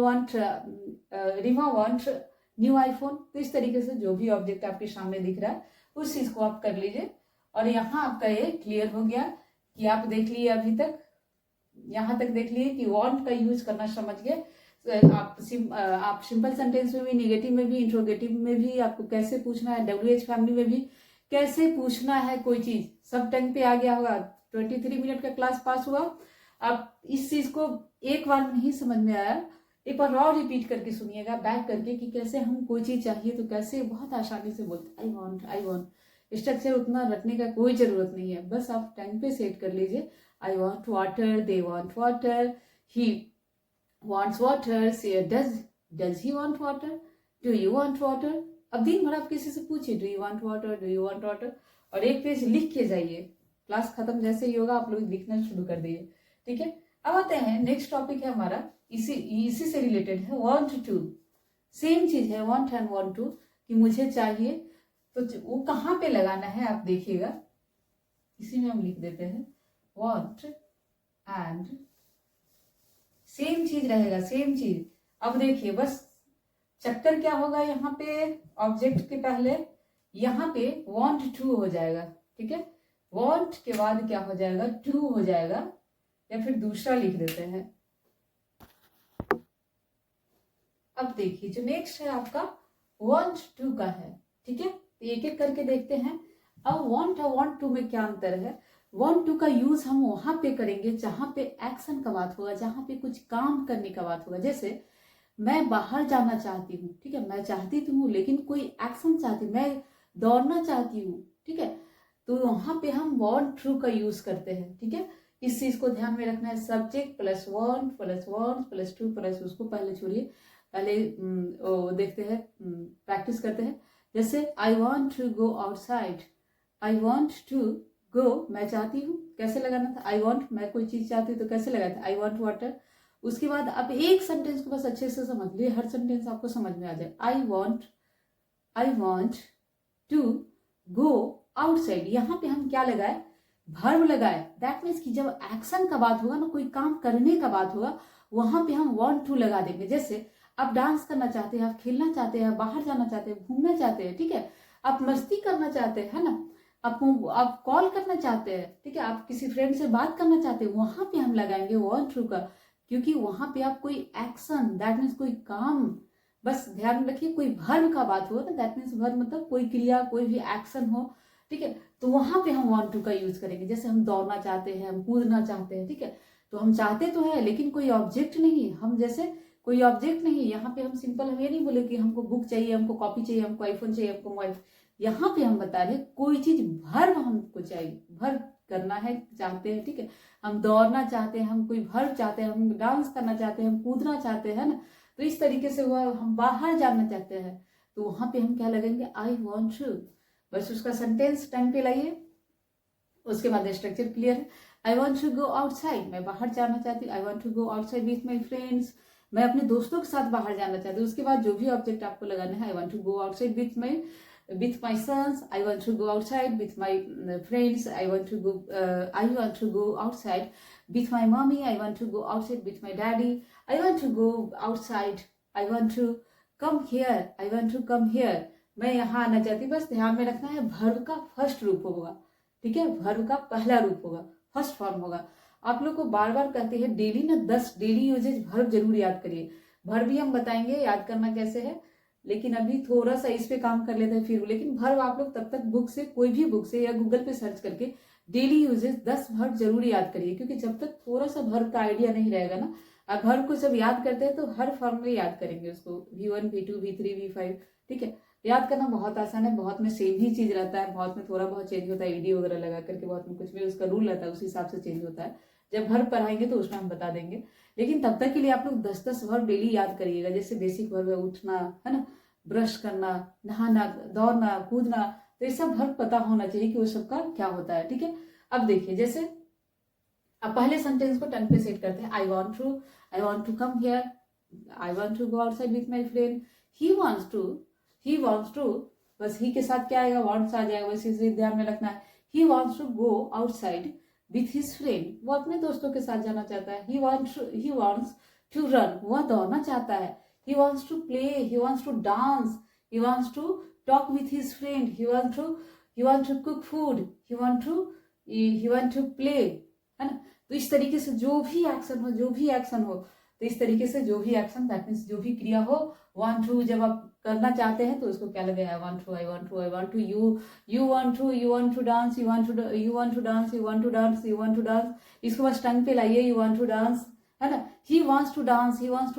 want new iPhone. तो इस तरीके से जो भी ऑब्जेक्ट आपके सामने दिख रहा है उस चीज को आप कर लीजिए। और यहाँ आपका ये क्लियर हो गया कि आप देख लिए अभी तक, यहाँ तक देख लिए कि वांट का यूज करना समझ गए। आप सिंपल सेंटेंस में भी, निगेटिव में भी, इंट्रोगेटिव में भी आपको कैसे पूछना है, WH फैमिली में भी कैसे पूछना है कोई चीज, सब टाइम पे आ गया होगा। 23 मिनट का क्लास पास हुआ। आप इस चीज को एक बार नहीं समझ में आया, एक बार और रिपीट करके सुनिएगा बैक करके कि कैसे हम कोई चीज चाहिए तो कैसे बहुत आसानी से बोलते आई वॉन्ट। स्ट्रक्चर उतना रटने का कोई जरूरत नहीं है, बस आप टाइम पे सेट कर लीजिए। आई want water, they want water, he wants water, does he want water, do you want water. अब दिन भर आप किसी से पूछिए do you want water, do you want water, और एक पेज लिख के जाइए। क्लास खत्म जैसे ही होगा आप लोग लिखना शुरू कर दिए, ठीक है। अब आते हैं नेक्स्ट टॉपिक है हमारा, इसी से रिलेटेड है, वांट टू। सेम चीज है वांट एंड वांट टू, कि मुझे चाहिए, तो वो कहाँ पे लगाना है आप देखिएगा। इसी में हम लिख देते हैं वांट एंड, सेम चीज रहेगा, सेम चीज। अब देखिए बस चक्कर क्या होगा, यहाँ पे ऑब्जेक्ट के पहले यहाँ पे वांट टू हो जाएगा, ठीक है। वांट के बाद क्या हो जाएगा, टू हो जाएगा, या फिर दूसरा लिख देते हैं। अब देखिए जो नेक्स्ट है आपका वांट टू का है, ठीक है। एक एक करके देखते हैं। अब वांट और वांट टू में क्या अंतर है। want to का यूज हम वहां पे करेंगे जहां पे एक्शन का बात होगा, जहां पे कुछ काम करने का बात होगा। जैसे मैं बाहर जाना चाहती हूँ, ठीक है, मैं चाहती तो हूँ लेकिन कोई एक्शन चाहती, मैं दौड़ना चाहती हूँ, ठीक है, तो वहां पे हम want to का यूज करते हैं, ठीक है। इस चीज को ध्यान में रखना है, subject plus want plus to plus, उसको पहले छोड़िए, पहले देखते हैं, प्रैक्टिस करते हैं। जैसे I want to go outside, I want to go, मैं चाहती हूँ, कैसे लगाना था, आई वॉन्ट, मैं कोई चीज चाहती हूँ तो कैसे लगाया था, आई वॉन्ट वाटर। उसके बाद अब एक सेंटेंस को बस अच्छे से समझ लिए, हर सेंटेंस आपको समझ में आ जाए। I want to go outside, यहाँ पे हम क्या लगाए, वर्ब लगाए। दैट मीन्स कि जब एक्शन का बात होगा ना, कोई काम करने का बात होगा, वहां पे हम want to लगा देंगे। जैसे आप डांस करना चाहते हैं, आप खेलना चाहते हैं, बाहर जाना चाहते हैं, घूमना चाहते हैं, ठीक है, आप मस्ती करना चाहते हैं, है ना, आप कॉल करना चाहते हैं, ठीक है, आप किसी फ्रेंड से बात करना चाहते हैं, वहां पे हम लगाएंगे want to का, क्योंकि वहां पे आप कोई एक्शन, दैट मीन्स कोई काम, बस ध्यान रखिए कोई वर्ब का बात हो ना, दैट मीन्स वर्ब मतलब कोई क्रिया, कोई भी एक्शन हो, ठीक है, तो वहां पे हम want to का यूज करेंगे। जैसे हम दौड़ना चाहते हैं, हम कूदना चाहते हैं, ठीक है, तो हम चाहते तो है लेकिन कोई ऑब्जेक्ट नहीं, हम जैसे कोई ऑब्जेक्ट नहीं, यहाँ पे हम सिंपल, हम ये नहीं बोले कि हमको बुक चाहिए, हमको कॉपी चाहिए, हमको आईफोन चाहिए, हमको मोबाइल, यहाँ पे हम बता रहे कोई चीज वर्ब हमको चाहिए, वर्ब करना है, चाहते हैं, ठीक है, हम दौड़ना चाहते हैं, हम कोई वर्ब चाहते हैं, हम डांस करना चाहते हैं, हम कूदना चाहते हैं ना, तो इस तरीके से हुआ, हम बाहर जाना चाहते हैं, तो वहां पे हम क्या लगेंगे, आई वॉन्ट टू, बस उसका सेंटेंस टाइम पे लाइए, उसके बाद स्ट्रक्चर क्लियर है। I want to go outside, मैं बाहर जाना चाहती हूँ, I want to go outside with my friends, मैं अपने दोस्तों के साथ बाहर जाना चाहती हूँ। उसके बाद जो भी ऑब्जेक्ट आपको लगाना है, I want to go outside with my sons, I want to go outside with my friends, I want to go outside with my mummy, I want to go outside with my daddy, I want to go outside, I want to come here, I want to come here, मैं यहाँ आना चाहती हूँ। बस ध्यान में रखना है वर्ब का फर्स्ट रूप होगा, ठीक है, वर्ब का पहला रूप होगा, फर्स्ट फॉर्म होगा। आप लोग को बार बार कहते हैं डेली ना 10 डेली यूजेज वर्ब जरूर याद करिए, वर्ब भी हम बताएंगे याद करना कैसे है, लेकिन अभी थोड़ा सा इस पे काम कर लेते हैं फिर। लेकिन वर्ब आप लोग तब तक बुक से, कोई भी बुक से या गूगल पे सर्च करके डेली यूजेज 10 वर्ब जरूर याद करिए, क्योंकि जब तक थोड़ा सा वर्ब का आइडिया नहीं रहेगा ना, आप वर्ब को जब याद करते हैं तो हर फॉर्म में याद करेंगे उसको, V1 V2 V3 V5, ठीक है, याद करना बहुत आसान है। बहुत में सेम ही चीज रहता है, बहुत में थोड़ा बहुत चेंज होता है, ईडी वगैरह लगा करके, बहुत में कुछ भी उसका रूल रहता है, उस हिसाब से चेंज होता है। जब वर्ब पढ़ाएंगे तो उसमें हम बता देंगे, लेकिन तब तक के लिए आप लोग 10-10 वर्ब डेली याद करिएगा। जैसे बेसिक वर्ब है उठना, है ना, ब्रश करना, नहाना, दौड़ना, कूदना, तो ये सब वर्ब पता होना चाहिए कि वो सबका क्या होता है, ठीक है। अब देखिए, जैसे अब पहले सेंटेंस को टर्न पे सेट करते हैं। I want to come here, I want to go outside with my friend, he wants to, बस ही के साथ क्या आएगा, वॉन्ट्स आ जाएगा, बस इसे ध्यान में रखना है। He wants to go outside with his friend, वो अपने दोस्तों के साथ जाना चाहता है। ही वॉन्ट्स टू रन, वह दौड़ना चाहता है। He wants to play, he wants to dance, he wants to talk with his friend, he want to cook food, he want to play, है ना। तो इस तरीके से जो भी एक्शन हो, तो इस तरीके से जो भी एक्शन, दैट मीन्स जो भी क्रिया हो, वांट टू जब आप करना चाहते हैं तो उसको क्या लगे, I want to, you want to dance, you want to dance, इसको बस टंग पे लाइए, यू वांट टू डांस, है ना। He wants to dance, he wants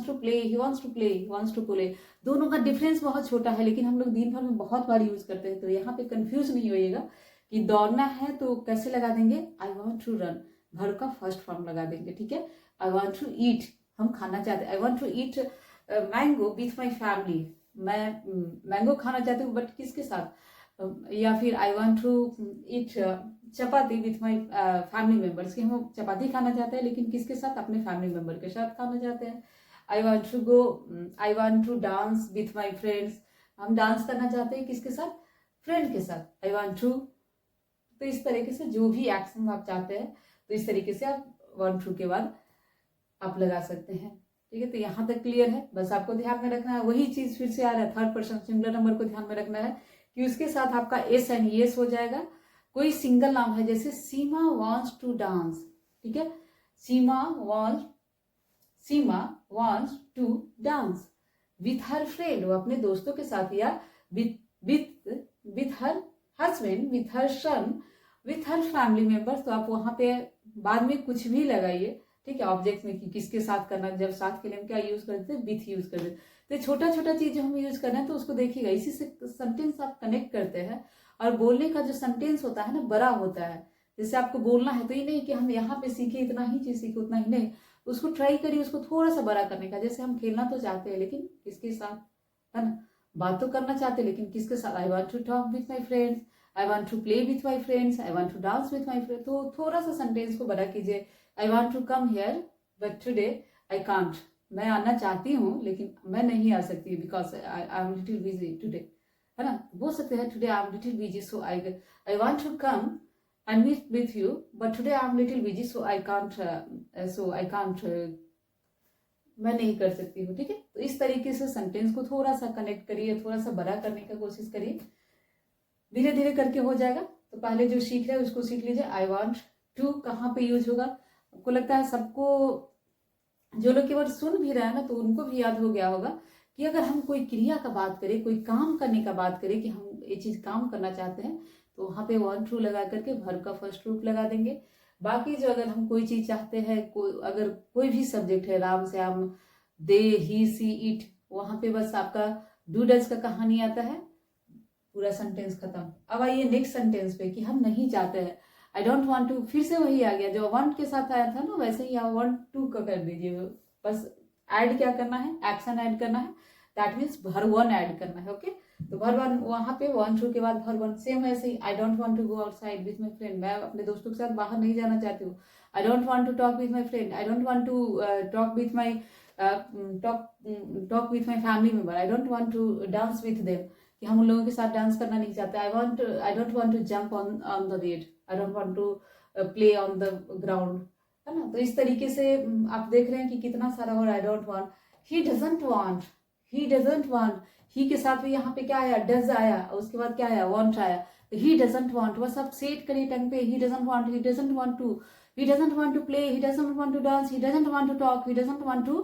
to play, दोनों का डिफरेंस बहुत छोटा है, लेकिन हम लोग दिन भर में बहुत बार यूज करते हैं, तो यहाँ पे कंफ्यूज नहीं होइएगा कि दौड़ना है तो कैसे लगा देंगे, I want to run, verb का फर्स्ट फॉर्म लगा देंगे, ठीक है। आई वॉन्ट टू ईट, हम खाना चाहते हैं, I want to eat mango with my family, मैं मैंगो खाना चाहती हूँ बट किसके साथ, या फिर I want to eat chapati with my family members, कि हम चपाती खाना चाहते हैं लेकिन किसके साथ, अपने फैमिली मेम्बर के साथ खाना चाहते हैं। I want to dance with my friends, हम डांस करना चाहते हैं किसके साथ, फ्रेंड के साथ, आई वॉन्ट टू। तो इस तरीके से जो भी एक्शन आप चाहते हैं, तो इस तरीके से आप वॉन्ट टू के बाद आप लगा सकते हैं, ठीक है। तो यहाँ तक क्लियर है, बस आपको ध्यान में रखना है, वही चीज फिर से आ रहा है, थर्ड पर्सन सिंगुलर नंबर को ध्यान में रखना है कि उसके साथ आपका एस एंड एस हो जाएगा। कोई सिंगल नाम है, जैसे सीमा वॉन्ट्स टू डांस, ठीक है, Seema wants to dance with her friend, वो अपने दोस्तों के साथ, या with her husband, with her son, with her family members. तो आप वहां पे बाद में कुछ भी लगाइए, ठीक है, ऑब्जेक्ट में कि किसके साथ करना, जब साथ के लिए हम क्या यूज करते हैं, विथ यूज करते हैं। तो छोटा छोटा चीज जो हम यूज कर रहे हैं तो उसको देखिएगा, इसी से सेंटेंस आप कनेक्ट करते हैं। और बोलने का जो सेंटेंस होता है ना, बड़ा होता है। जैसे आपको बोलना है तो ये नहीं कि हम यहाँ पे सीखे इतना ही चीज सीखे, उतना ही नहीं, उसको ट्राई करिए, उसको थोड़ा सा बड़ा करने का। जैसे हम खेलना तो चाहते हैं लेकिन किसके साथ, है ना, बात तो करना चाहते हैं लेकिन किसके साथ, I want to talk with my friends, I want to play with my friends, I want to dance with my friends. तो थोड़ा सा सेंटेंस को बड़ा कीजिए। I want to come here but today I can't, मैं आना चाहती हूँ लेकिन मैं नहीं आ सकती because I am little busy today, है ना। बोल सकते हैं today I am little busy so I want to come and meet with you but today I am little busy so I can't, मैं नहीं कर सकती हूँ, ठीक है। तो इस तरीके से सेंटेंस को थोड़ा सा कनेक्ट करिए, थोड़ा सा बड़ा करने का कोशिश करिए, धीरे धीरे करके हो जाएगा। तो पहले जो सीख रहे हैं उसको सीख लीजिए। आई वॉन्ट टू कहाँ पे यूज होगा, आपको लगता है सबको, जो लोग केवल सुन भी रहे हैं ना तो उनको भी याद हो गया होगा कि अगर हम कोई क्रिया का बात करें, कोई काम करने का बात करें कि हम ये चीज काम करना चाहते हैं, तो वहां पे want to लगा करके वर्ब का फर्स्ट रूप लगा देंगे। बाकी जो अगर हम कोई चीज चाहते हैं, अगर कोई भी सब्जेक्ट है, राम श्याम, दे, ही, सी, इट, वहां पे बस आपका डू डज का कहानी आता है, पूरा सेंटेंस खत्म। अब आइए नेक्स्ट सेंटेंस पे कि हम नहीं चाहते हैं, आई डोंट वांट टू, फिर से वही आ गया जो वांट के साथ आया था ना, वैसे ही आप वांट टू का कर दीजिए। बस ऐड क्या करना है, एक्शन ऐड करना है, दैट मीन्स भर वन ऐड करना है। ओके, तो भर वन वहां पे वांट टू के बाद भर वन, सेम ऐसे ही I don't want to go outside with my friend, मैं अपने दोस्तों के साथ बाहर नहीं जाना चाहती हूँ। I don't want to talk with my friend, I don't want to talk with my talk with my family member, I don't want to dance with them, कि हम उन लोगों के साथ डांस करना नहीं चाहते। I don't want to jump on the bed, I don't want to play on the ground, है ना। तो इस तरीके से आप देख रहे हैं कि कितना सारा word I don't want, he doesn't want, he doesn't want, he के साथ भी यहाँ पे क्या आया, डज आया, उसके बाद क्या आया, वांट आया। ही डजंट वांट, बस आप सेट करिए टंग पे, he doesn't want, he doesn't want to, he doesn't want to play, he doesn't want to dance, he doesn't want to talk, he doesn't want to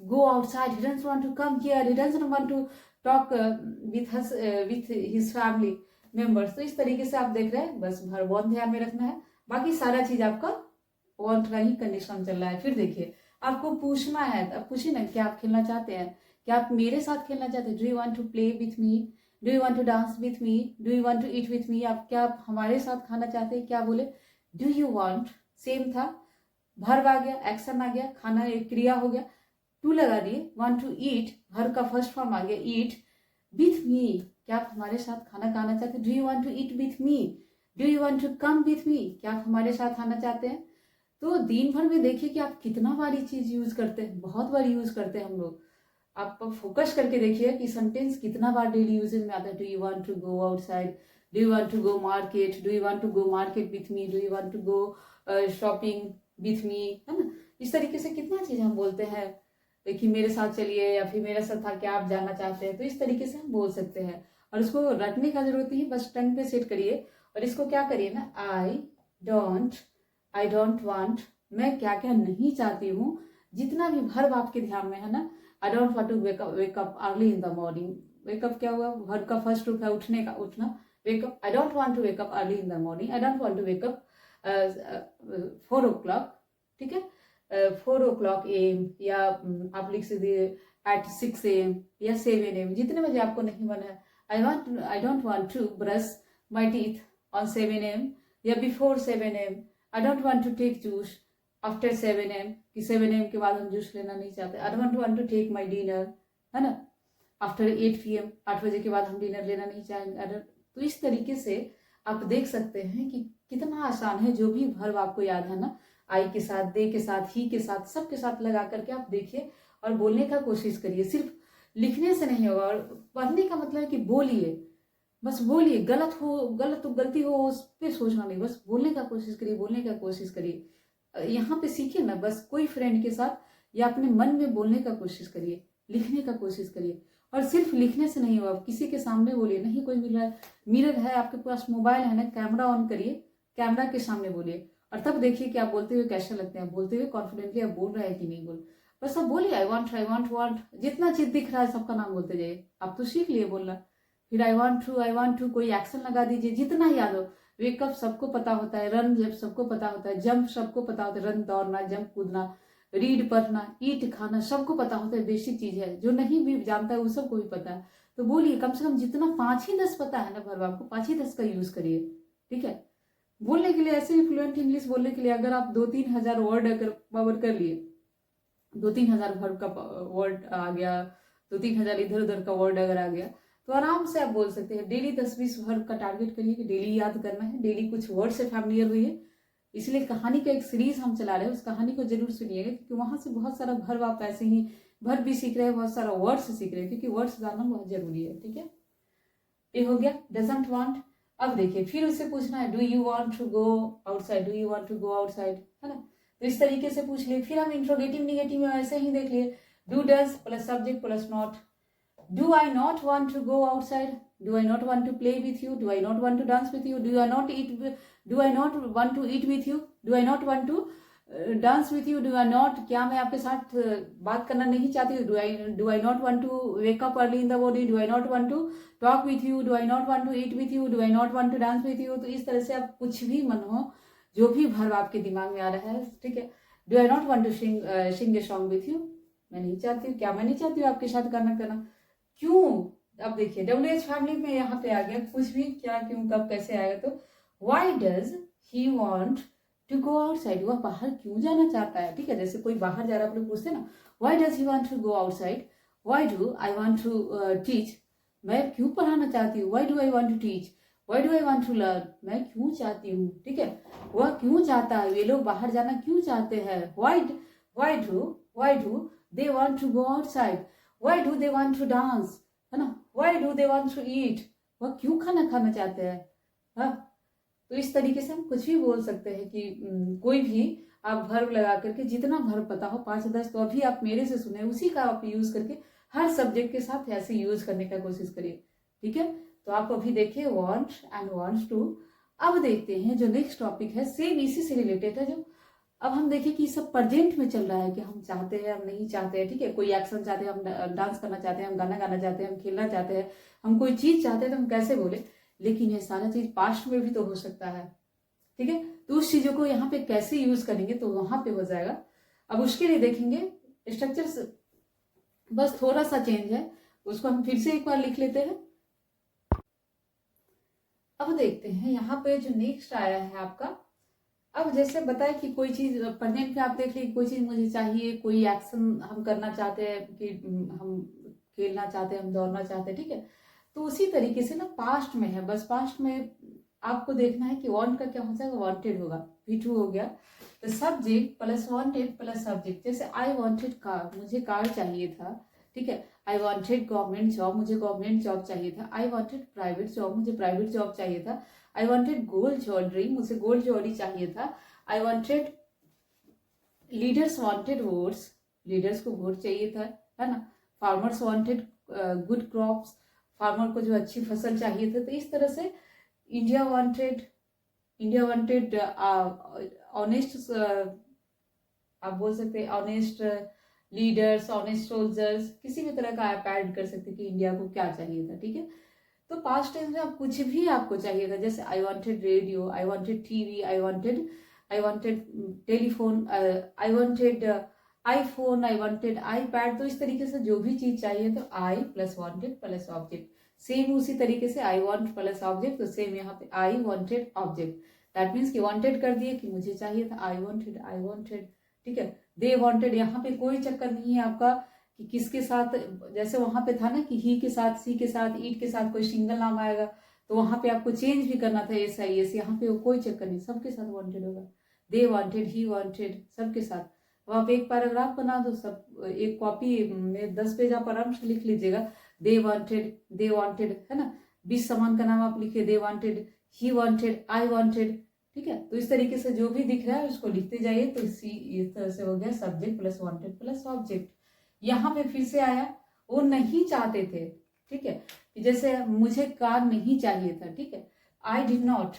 go outside, he doesn't want to come here, he doesn't want to talk with his family members। तो इस तरीके से आप देख रहे हैं, बस भर बहुत ध्यान में रखना है, बाकी सारा चीज आपका वांट का ही कंडीशन चल रहा है। फिर देखिए आपको पूछना है, अब पूछिए ना क्या आप खेलना चाहते हैं, क्या आप मेरे साथ खेलना चाहते हैं, do you want to play with me, do you want to dance with me, do you want to eat with me, आप क्या आप हमारे साथ खाना चाहते हैं, क्या बोले, डू यू वांट, सेम था, वर्ब आ गया, एक्शन आ गया, खाना एक क्रिया हो गया, टू लगा दिए, वांट टू ईट, वर्ब का फर्स्ट फॉर्म आ गया ईट, विथ मी, क्या आप हमारे साथ खाना खाना चाहते हैं, do you want to eat with me, do you want to come with me, क्या आप हमारे साथ आना चाहते हैं। तो दिन भर में देखिए कि आप कितना बार ये चीज यूज करते हैं, बहुत बार यूज करते हैं हम लोग। आप फोकस करके देखिए कि सेंटेंस कितना बार डेली यूजेज में आता है। Do you want to go outside, do you want to go market, do you want to go market with me, do you want to go shopping with me, है ना। इस तरीके से कितना चीज हम बोलते हैं कि मेरे साथ चलिए, या फिर मेरे साथ था क्या आप जानना चाहते हैं, तो इस तरीके से हम बोल सकते हैं। और इसको रटने का जरूरत नहीं है, बस टंग पे सेट करिए और इसको क्या करिए ना, आई डोंट वांट, मैं क्या क्या नहीं चाहती हूँ, जितना भी वर्ब आपके ध्यान में है ना, I don't want to wake up early in the morning, wake up क्या हुआ, वर्ब का फर्स्ट रूप है उठने का, उठना, wake up, I don't want to wake up early in the morning, I don't want to wake up 4 o'clock, ठीक है, 4 o'clock AM, या आप लिख सकते एट 6 AM या 7 AM, जितने बजे आपको नहीं बना है। I don't want to brush my teeth on 7 AM या before 7 AM, I don't want to take juice after 7 AM, कि 7 AM के बाद हम जूस लेना नहीं चाहते। I don't want to take my dinner, है ना, आफ्टर 8 PM, 8 बजे के बाद हम डिनर लेना नहीं चाहेंगे। तो इस तरीके से आप देख सकते हैं कि कितना आसान है, जो भी वर्ब आपको याद है ना, आई के साथ, दे के साथ, ही के साथ, सबके साथ लगा करके आप देखिए और बोलने का कोशिश करिए। सिर्फ लिखने से नहीं होगा, और पढ़ने का मतलब है कि बोलिए, बस बोलिए, गलत हो, गलती हो उस पर सोचना नहीं, बस बोलने का कोशिश करिए, बोलने का कोशिश करिए। यहाँ पे सीखिए ना, बस कोई फ्रेंड के साथ या अपने मन में बोलने का कोशिश करिए, लिखने का कोशिश करिए। और सिर्फ लिखने से नहीं होगा, किसी के सामने बोलिए, नहीं कोई मिल रहा है, मिरर है आपके पास, मोबाइल है ना, कैमरा ऑन करिए, कैमरा के सामने बोलिए, और तब देखिए कि आप बोलते हुए कैसे लगते हैं, बोलते हुए कॉन्फिडेंटली आप बोल रहे हैं कि नहीं बोल, बस आप बोलिए आई वांट, जितना चीज दिख रहा है सबका नाम बोलते जाइए, आप तो सीख लिए बोलना। फिर आई वांट टू, कोई एक्शन लगा दीजिए, जितना याद हो, वेकअप सबको पता होता है, रन जब सबको पता होता है, जंप सबको पता होता है, रन दौड़ना, जंप कूदना, रीड पढ़ना, ईट खाना, सबको पता होता है, बेसिक चीज है। जो नहीं भी जानता है वो सबको भी पता है। तो बोलिए कम से कम जितना 5 ही 10 पता है ना वर्ब, आपको 5 ही 10 का यूज करिए, ठीक है। बोलने के लिए ऐसे ही फ्लुएंट इंग्लिश बोलने के लिए अगर आप 2-3 हजार वर्ड अगर कवर कर लिए, 2-3 हजार वर्ड का वर्ड आ गया, 2-3 हजार इधर उधर का वर्ड अगर आ गया, तो आराम से आप बोल सकते हैं। डेली 10-20 वर्ड का टारगेट करिए कि डेली याद करना है, डेली कुछ वर्ड से फैमिलियर हुई है। इसलिए कहानी का एक सीरीज हम चला रहे हैं, उस कहानी को जरूर सुनिएगा, क्योंकि वहां से बहुत सारा वर्ब आप ऐसे ही वर्ब भी सीख रहे हैं, बहुत सारा वर्ड्स सीख रहे हैं, क्योंकि वर्ड्स जानना बहुत जरूरी है, ठीक है। ये हो गया डजंट वांट। अब देखिए फिर उससे पूछना है do you want to go outside, do you want to go outside, है ना। तो इस तरीके से पूछ लिए। फिर हम इंट्रोगेटिव निगेटिव में ऐसे ही देख लिए, do does plus subject plus not. Do I not want to go outside, do I not want to play with you, do I not want to dance with you, do I not want to eat with you, do I not want to dance with you, do I not, क्या मैं आपके साथ बात करना नहीं चाहती हूँ, do I not want to wake up early in the morning, do I not want to talk with you, do I not want to eat with you, do I not want to dance with you. तो इस तरह से आप कुछ भी मन हो, जो भी वर्ब आपके दिमाग में आ रहा है, ठीक है। Do I not want to sing a song with you, मैं नहीं चाहती हूँ, क्या मैं नहीं चाहती हूँ आपके साथ गाना करना, क्यों। अब देखिए WH फैमिली में यहाँ पे आ गया, कुछ भी क्या क्यों कब कैसे आएगा। तो why does he want to go outside, वह बाहर क्यों जाना चाहता है, ठीक है। जैसे कोई बाहर जा रहा है, आप लोग पूछते हैं ना, why does he want to go outside, why do I want to teach, मैं क्यों पढ़ाना चाहती हूँ, why do I want to teach, why do I want to learn, मैं क्यों चाहती हूँ, ठीक है। वह क्यों चाहता है, ये लोग बाहर जाना क्यों चाहते हैं, why do they want to go outside, why do they want to dance, है ना, why do they want to eat, वह क्यों खाना खाना चाहते हैं, हाँ। तो इस तरीके से हम कुछ भी बोल सकते हैं कि कोई भी आप वर्ब लगा करके, जितना वर्ब पता हो 5-10, तो अभी आप मेरे से सुने उसी का आप यूज करके हर सब्जेक्ट के साथ ऐसे यूज करने का कोशिश करिए, ठीक है। तो आप अभी देखिए वांट एंड वांट्स टू। अब देखते हैं जो नेक्स्ट टॉपिक है, सेम इसी से रिलेटेड है। जो अब हम देखें कि सब प्रेजेंट में चल रहा है, कि हम चाहते हैं, हम नहीं चाहते हैं, ठीक है। कोई एक्शन चाहते हैं, हम डांस करना चाहते हैं, हम गाना गाना चाहते हैं, हम खेलना चाहते हैं, हम कोई चीज चाहते हैं, तो हम कैसे बोले। लेकिन ये सारा चीज पास्ट में भी तो हो सकता है, ठीक है। तो उस चीजों को यहाँ पे कैसे यूज करेंगे, तो वहां पे हो जाएगा। अब उसके लिए देखेंगे स्ट्रक्चर बस थोड़ा सा चेंज है, उसको हम फिर से एक बार लिख लेते हैं। अब देखते हैं यहाँ पे जो नेक्स्ट आया है आपका। अब जैसे बताए कि कोई चीज प्रेजेंट में आप देख लीजिए, कोई चीज मुझे चाहिए, कोई एक्शन हम करना चाहते हैं, कि हम खेलना चाहते हैं, हम दौड़ना चाहते हैं, ठीक है। तो उसी तरीके से ना पास्ट में है, बस पास्ट में आपको देखना है कि वांट का क्या हो जाएगा, वांटेड होगा, V2 हो गया। तो subject plus wanted plus subject, जैसे आई वांटेड कार, मुझे कार चाहिए था, ठीक है। आई वांटेड गवर्नमेंट जॉब, मुझे गवर्नमेंट जॉब चाहिए था। आई वांटेड प्राइवेट जॉब, मुझे प्राइवेट जॉब चाहिए था। आई वांटेड गोल्ड ज्वेलरी, मुझे गोल्ड ज्वेलरी चाहिए था। I wanted leaders wanted votes, leaders को वोट चाहिए था, है ना। Farmers wanted good crops, farmer को जो अच्छी फसल चाहिए था। तो इस तरह से इंडिया वांटेड ऑनेस्ट, आप बोल सकते हैं ऑनेस्ट लीडर्स, ऑनेस्ट सोल्जर्स, किसी भी तरह का आप ऐड कर सकते हैं कि इंडिया को क्या चाहिए था, ठीक है। तो पास्ट टेंस में आप कुछ भी आपको चाहिए था, जैसे I wanted radio, I wanted TV, I wanted telephone, I wanted iPhone, I wanted iPad. तो इस तरीके से जो भी चीज चाहिए तो I plus wanted plus object, same उसी तरीके से आई वांट प्लस ऑब्जेक्ट, तो सेम यहाँ पे I wanted object. That means कि वांटेड कर दिए कि मुझे चाहिए था, आई वांटेड, ठीक है। दे वांटेड, यहाँ पे कोई चक्कर नहीं है आपका कि किसके साथ, जैसे वहां पे था ना कि ही के साथ, सी के साथ, ईट के साथ कोई सिंगल नाम आएगा, तो वहां पे आपको चेंज भी करना था एस आई एस, यहाँ पे कोई चक्कर नहीं, सबके साथ वांटेड होगा। दे वांटेड, ही वांटेड, सबके साथ। अब आप एक पैराग्राफ बना दो, सब एक कॉपी में 10 पेज आप आराम से लिख लीजिएगा। दे वांटेड, है ना। 20 सामान का नाम आप लिखिए, they wanted, he wanted, I wanted, ठीक है। तो इस तरीके से जो भी दिख रहा है उसको लिखते जाइए। तो इस तरह से हो गया subject plus wanted plus object. यहाँ पे फिर से आया, वो नहीं चाहते थे, ठीक है। जैसे मुझे कार नहीं चाहिए था, ठीक है। आई डिड नॉट,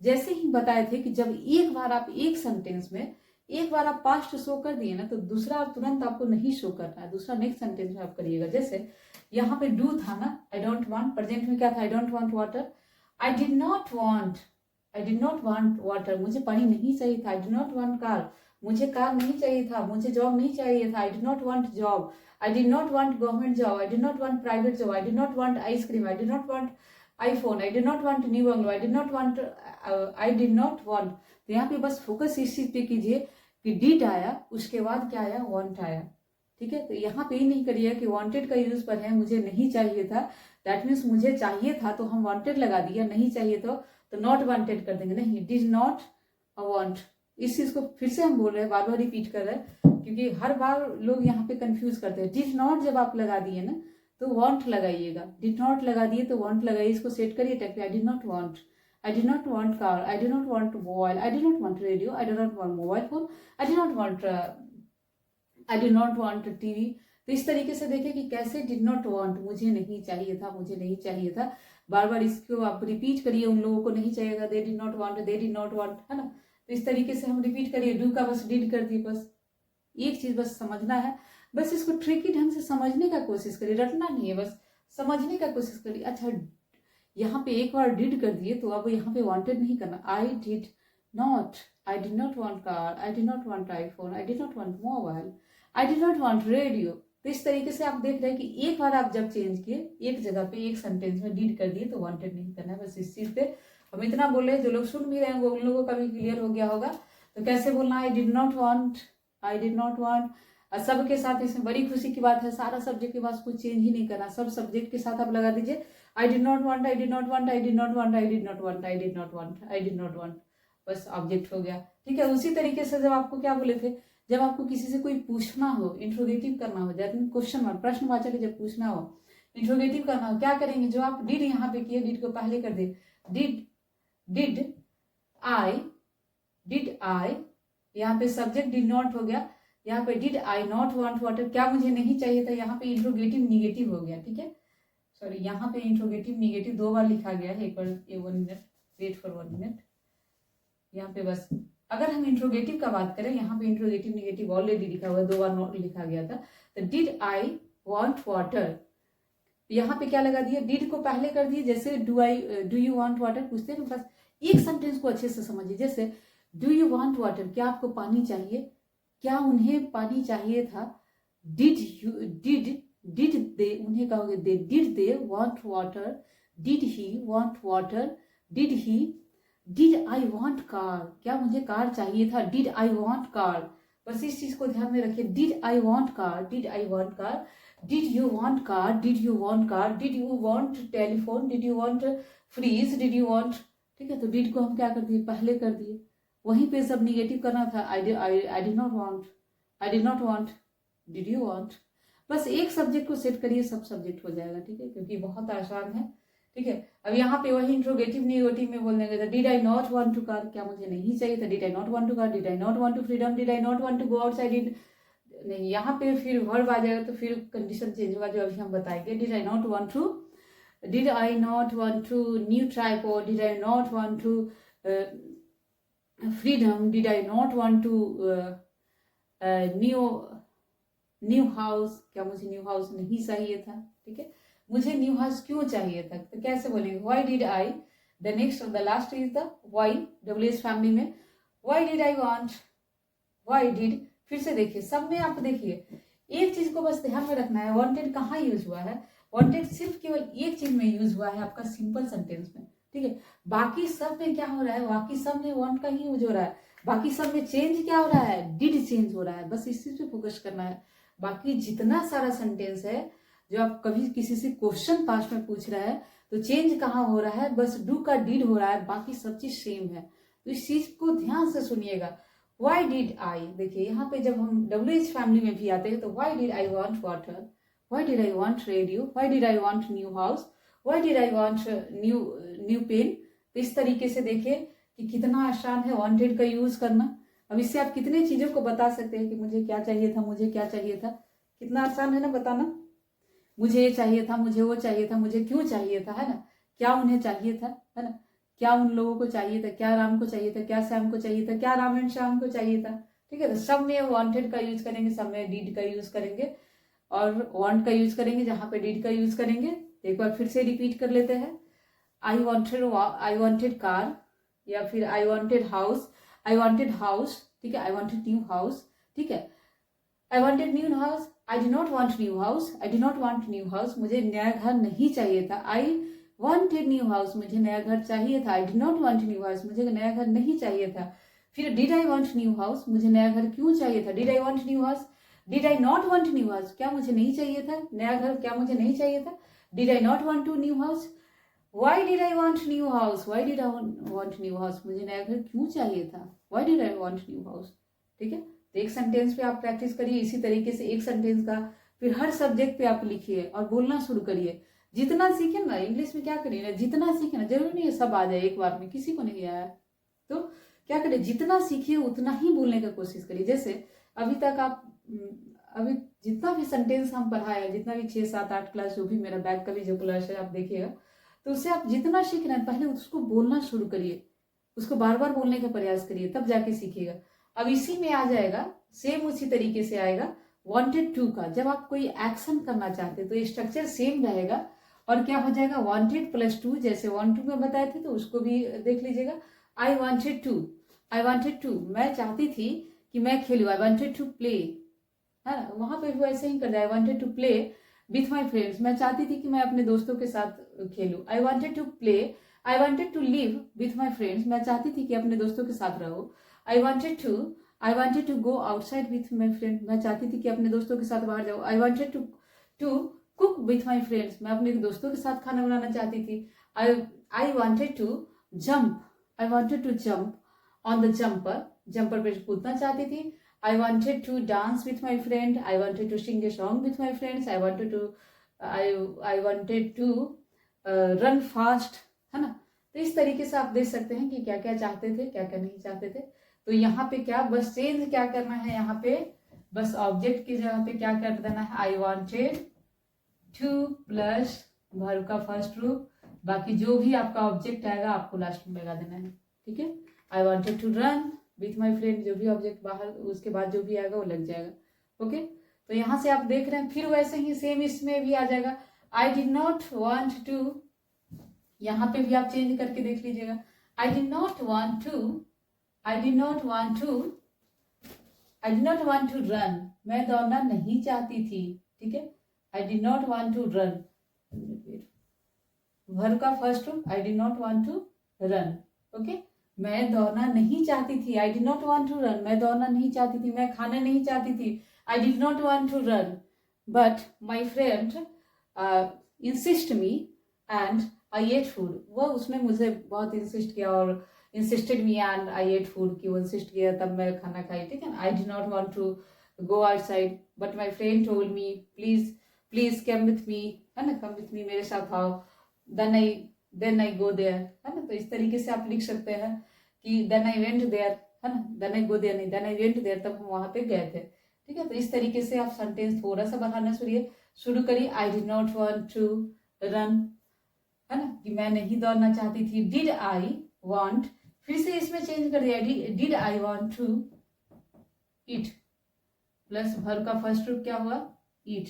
जैसे ही बताए थे कि जब एक बार आप एक सेंटेंस में एक बार आप पास्ट शो कर दिए ना, तो दूसरा आप तुरंत आपको नहीं शो करना है, दूसरा नेक्स्ट सेंटेंस में आप करिएगा। जैसे यहाँ पे डू था ना, आई डोंट वांट, प्रेजेंट में क्या था, आई don't want water, I did not want water, मुझे पानी नहीं चाहिए था। आई डिड नॉट वांट कार, मुझे कार नहीं चाहिए था। मुझे जॉब नहीं चाहिए था। आई did not want job. I did not want government job. I did not want private job. I did not want ice cream. I did not want iPhone. I did not want new bungalow. I did not want. तो यहाँ पे बस focus इस चीज पे कीजिए कि did आया, उसके बाद क्या आया, वांट आया। ठीक है, तो यहाँ पे ही नहीं करिए कि वांटेड का यूज पर है, मुझे नहीं चाहिए था। दैट मीन्स मुझे चाहिए था तो हम वांटेड लगा दिया, नहीं चाहिए तो नॉट वांटेड कर देंगे। नहीं, डिड नॉट वांट। इस चीज को फिर से हम बोल रहे हैं, बार बार रिपीट कर रहे हैं, क्योंकि हर बार लोग यहाँ पे कंफ्यूज करते हैं। डिड नॉट जब आप लगा दिए ना तो वांट लगाइएगा, डिड नॉट लगा दिए तो वांट लगाइए। इसको सेट करिए टैग पे, आई did not want, I did not want car, I did not want mobile, I did not want radio, I did not want mobile phone, I did not want TV. तो इस तरीके से देखिए कि कैसे did not want, मुझे नहीं चाहिए था, मुझे नहीं चाहिए था। बार बार इसको आप रिपीट करिए, उन लोगों को नहीं चाहिए था, they did not want, they did not want, है ना। तो इस तरीके से हम रिपीट करिए। डू का बस डिड कर दिए, बस एक चीज बस समझना है। बस इसको ट्रिकी ढंग से समझने का कोशिश करिए, रटना नहीं है, बस समझने का कोशिश करिए। अच्छा, यहाँ पे एक बार डिड कर दिए तो अब यहाँ पे वांटेड नहीं करना। आई did not want car, I did not want iPhone, I did not want mobile, I did not want radio. तो इस तरीके से आप देख रहे हैं कि एक बार आप जब चेंज किए एक जगह पे, एक सेंटेंस में डिड कर दिए तो वांटेड नहीं करना है। बस इस चीज पे हम इतना बोले, जो लोग सुन भी रहे हैं वो उन लोगों का भी क्लियर हो गया होगा। तो कैसे बोलना, आई did not want, I did not want. सबके साथ इसमें बड़ी खुशी की बात है, सारा सब्जेक्ट के पास कुछ चेंज ही नहीं करना, सब सब्जेक्ट के साथ आप लगा दीजिए आई did not want, I did not want, I did not want, I did not want, I did not want, I did not want. बस ऑब्जेक्ट हो गया। ठीक है, उसी तरीके से जब आपको क्या बोले थे, जब आपको किसी से कोई पूछना हो, इंट्रोगेटिव करना हो, जैसे क्वेश्चन मार्क प्रश्नवाचक जब पूछना हो, इंट्रोगेटिव करना हो, क्या करेंगे, जो आप डिड यहाँ पे किए, डिड को पहले कर दे। डिड आई, यहाँ पे सब्जेक्ट डिड नॉट हो गया। यहाँ पे did I not want water, क्या मुझे नहीं चाहिए था, यहाँ पे इंट्रोगेटिव निगेटिव हो गया। ठीक है, सॉरी, यहाँ पे इंट्रोगेटिव निगेटिव दो बार लिखा गया है। एक बार 1 मिनट, वेट फॉर 1 मिनट। यहाँ पे बस अगर हम इंट्रोगेटिव का बात करें, यहाँ पे इंट्रोगेटिव निगेटिव ऑलरेडी लिखा हुआ है, 2 बार नोट लिखा गया था। तो डिड आई वांट वाटर, यहाँ पे क्या लगा दिया, डिड को पहले कर दिए। जैसे डू यू वांट वाटर पूछते हैं ना, बस एक सेंटेंस को अच्छे से समझिए। जैसे डू यू वांट वाटर, क्या आपको पानी चाहिए, क्या उन्हें पानी चाहिए था। डिड दे, उन्हें कहोगे they, did they want water, did he want water, did I want car, क्या मुझे कार चाहिए था, डिड आई वांट कार। बस इस चीज को ध्यान में रखिए, did I want car, did I want car, did you want car, did you want car, did you want telephone, did you want fridge, did you want. ठीक है, तो डिड को हम क्या कर दिए, पहले कर दिए। वहीं पे सब निगेटिव करना था, आई did not want, I did not want, did you want. बस एक सब्जेक्ट को सेट करिए, सब सब्जेक्ट हो जाएगा। ठीक है, क्योंकि बहुत आसान है। ठीक है, अब यहाँ पे वही इंट्रोगेटिव निगेटिव में बोलने का, did I not want to car, क्या मुझे नहीं चाहिए था, did I not want to car, did I not want to freedom, did I not want to go outside. नहीं, यहाँ पे फिर वर्ब आ जाएगा तो फिर कंडीशन चेंज होगा, जो अभी हम बताएंगे। Did I not want to new tripod, did I not want to freedom, did I not want to new house, क्या मुझे न्यू हाउस नहीं चाहिए था। ठीक है, मुझे न्यू हाउस क्यों चाहिए था, तो कैसे बोलेंगे, why did I, the next the last is the why, WH family में why did I want, why did. फिर से देखिए, सब में आप देखिए एक चीज को बस ध्यान में रखना है, वांटेड कहाँ यूज हुआ है, वांटेड सिर्फ केवल एक चीज में यूज हुआ है, आपका सिंपल सेंटेंस में। ठीक है, बाकी सब में क्या हो रहा है, बाकी सब में वांट का ही यूज हो रहा है, बाकी सब में चेंज क्या हो रहा है, डिड चेंज हो रहा है। बस इस चीज पे फोकस करना है। बाकी जितना सारा सेंटेंस है, जो आप कभी किसी से क्वेश्चन पास्ट में पूछ रहा है, तो चेंज कहाँ हो रहा है, बस डू का डिड हो रहा है, बाकी सब चीज सेम है। तो इस चीज को ध्यान से सुनिएगा। व्हाई डिड आई, देखिए यहाँ पे जब हम WH फैमिली में भी आते हैं तो why did I want water, why did I want radio, why did I want new house, why did I want new pen. तो इस तरीके से देखिए कि कितना आसान है वांटेड का यूज करना। अब इससे आप कितने चीजों को बता सकते हैं कि मुझे क्या चाहिए था, मुझे क्या चाहिए था। कितना आसान है ना बताना, मुझे ये चाहिए था, मुझे वो चाहिए था, मुझे क्यों चाहिए था, है ना, क्या उन्हें चाहिए था, है ना, क्या उन लोगों को चाहिए था, क्या राम को चाहिए था, क्या श्याम को चाहिए था, क्या राम एंड श्याम को चाहिए था। ठीक है, तो सब में वांटेड का यूज करेंगे, सब में डिड का यूज करेंगे और वांट का यूज करेंगे, जहां पे डिड का यूज करेंगे। एक बार फिर से रिपीट कर लेते हैं। आई वॉन्टेड कार, या फिर आई वॉन्टेड हाउस, ठीक है, आई वॉन्टेड न्यू हाउस, ठीक है, I wanted new house, I did not want new house, I did not want new house, मुझे नया घर नहीं चाहिए था, आई वॉन्टेड न्यू हाउस, मुझे नया घर चाहिए था, I did not want new house, मुझे नया घर नहीं चाहिए था। फिर did I want new house, मुझे नया घर क्यों चाहिए था, did I want new house, did I not want new house, क्या मुझे नहीं चाहिए था नया घर, क्या मुझे नहीं चाहिए था, did I not want to new house, why did I want new house, why did I want new house, मुझे नया घर क्यों चाहिए था, why did I want new house, ठीक है। तो एक सेंटेंस पे आप प्रैक्टिस करिए, इसी तरीके से एक सेंटेंस का फिर हर सब्जेक्ट पे आप लिखिए और बोलना शुरू करिए। जितना सीखे ना, इंग्लिश में क्या करिए ना, जितना सीखे ना, जरूरी नहीं है सब आ जाए एक बार में, किसी को नहीं आया तो क्या करें, जितना सीखिए उतना ही बोलने का कोशिश करिए। जैसे अभी तक आप अभी जितना भी सेंटेंस हम पढ़ाए, जितना भी 6, 7, 8 क्लास जो भी मेरा बैक का भी जो क्लास है आप देखिएगा, तो उससे आप जितना सीख रहे हैं पहले उसको बोलना शुरू करिए, उसको बार बार बोलने का प्रयास करिए, तब जाके सीखिएगा। अब इसी में आ जाएगा, सेम उसी तरीके से आएगा वांटेड टू का। जब आप कोई एक्शन करना चाहते तो स्ट्रक्चर सेम रहेगा और क्या हो जाएगा, वांटेड प्लस टू, जैसे 1 2 में बताए थे तो उसको भी देख लीजिएगा। आई वांटेड टू, मैं चाहती थी कि मैं खेलूं, आई वांटेड टू प्ले, है ना, वहां पे भी वैसे ही कर दिया, I wanted to play with my friends, मैं चाहती थी कि मैं अपने दोस्तों के साथ खेलूं, I wanted to play, I wanted to live with my friends, मैं चाहती थी कि अपने दोस्तों के साथ रहो, I wanted to go outside with my friend, मैं चाहती थी कि अपने दोस्तों के साथ बाहर जाओ, I wanted to cook with my friends, मैं अपने दोस्तों के साथ खाना बनाना चाहती थी, I wanted to jump on the jumper पे कूदना चाहती थी, I wanted to dance with my friend, I wanted to sing a song with my friends, I wanted to run fast, है ना। तो इस तरीके से आप देख सकते हैं कि क्या क्या चाहते थे, क्या क्या नहीं चाहते थे। तो यहाँ पे क्या बस चेंज क्या करना है, यहाँ पे बस ऑब्जेक्ट की जगह पे क्या कर देना है, I wanted two plus verb का फर्स्ट रूप, बाकी जो भी आपका ऑब्जेक्ट आएगा आपको लास्ट में लगा देना है, ठीक है। I wanted to run with my friend, जो भी ऑब्जेक्ट बाहर उसके बाद जो भी आएगा वो लग जाएगा, ओके। तो यहाँ से आप देख रहे हैं, फिर वैसे ही सेम इसमें भी आ जाएगा, I did not want to, यहाँ पे भी आप चेंज करके देख लीजिएगा, I did not want to run, मैं दौड़ना नहीं चाहती थी, ठीक है, I did not want to run, verb का फर्स्ट रूप, I did not want to run, okay. मैं दौड़ना नहीं चाहती थी, I did not want to run, मैं दौड़ना नहीं चाहती थी, मैं खाना नहीं चाहती थी, I did not want to run, but my friend insist me and I ate food, वो उसने मुझे बहुत इंसिस्ट किया और insisted me and I ate food, कि वो इंसिस्ट किया तब मैं खाना खाई, ठीक है। I did not want to go outside but my friend told me please come with me, है ना, कम विथ मी, मेरे साथ आओ, देन आई गो देयर, है ना। तो इस तरीके से आप लिख सकते हैं कि देन आई वेंट देयर, है ना, देन आई गो देयर नहीं, देन आई वेंट देयर, तब हम वहां पे गए थे, ठीक है। तो इस तरीके से आप सेंटेंस थोड़ा सा बढ़ाना शुरू करिए। I did not want to run, है ना, कि मैं नहीं दौड़ना चाहती थी, डिड आई वांट, फिर से इसमें चेंज कर दिया, did I want to eat, plus verb का फर्स्ट रूप क्या हुआ, eat,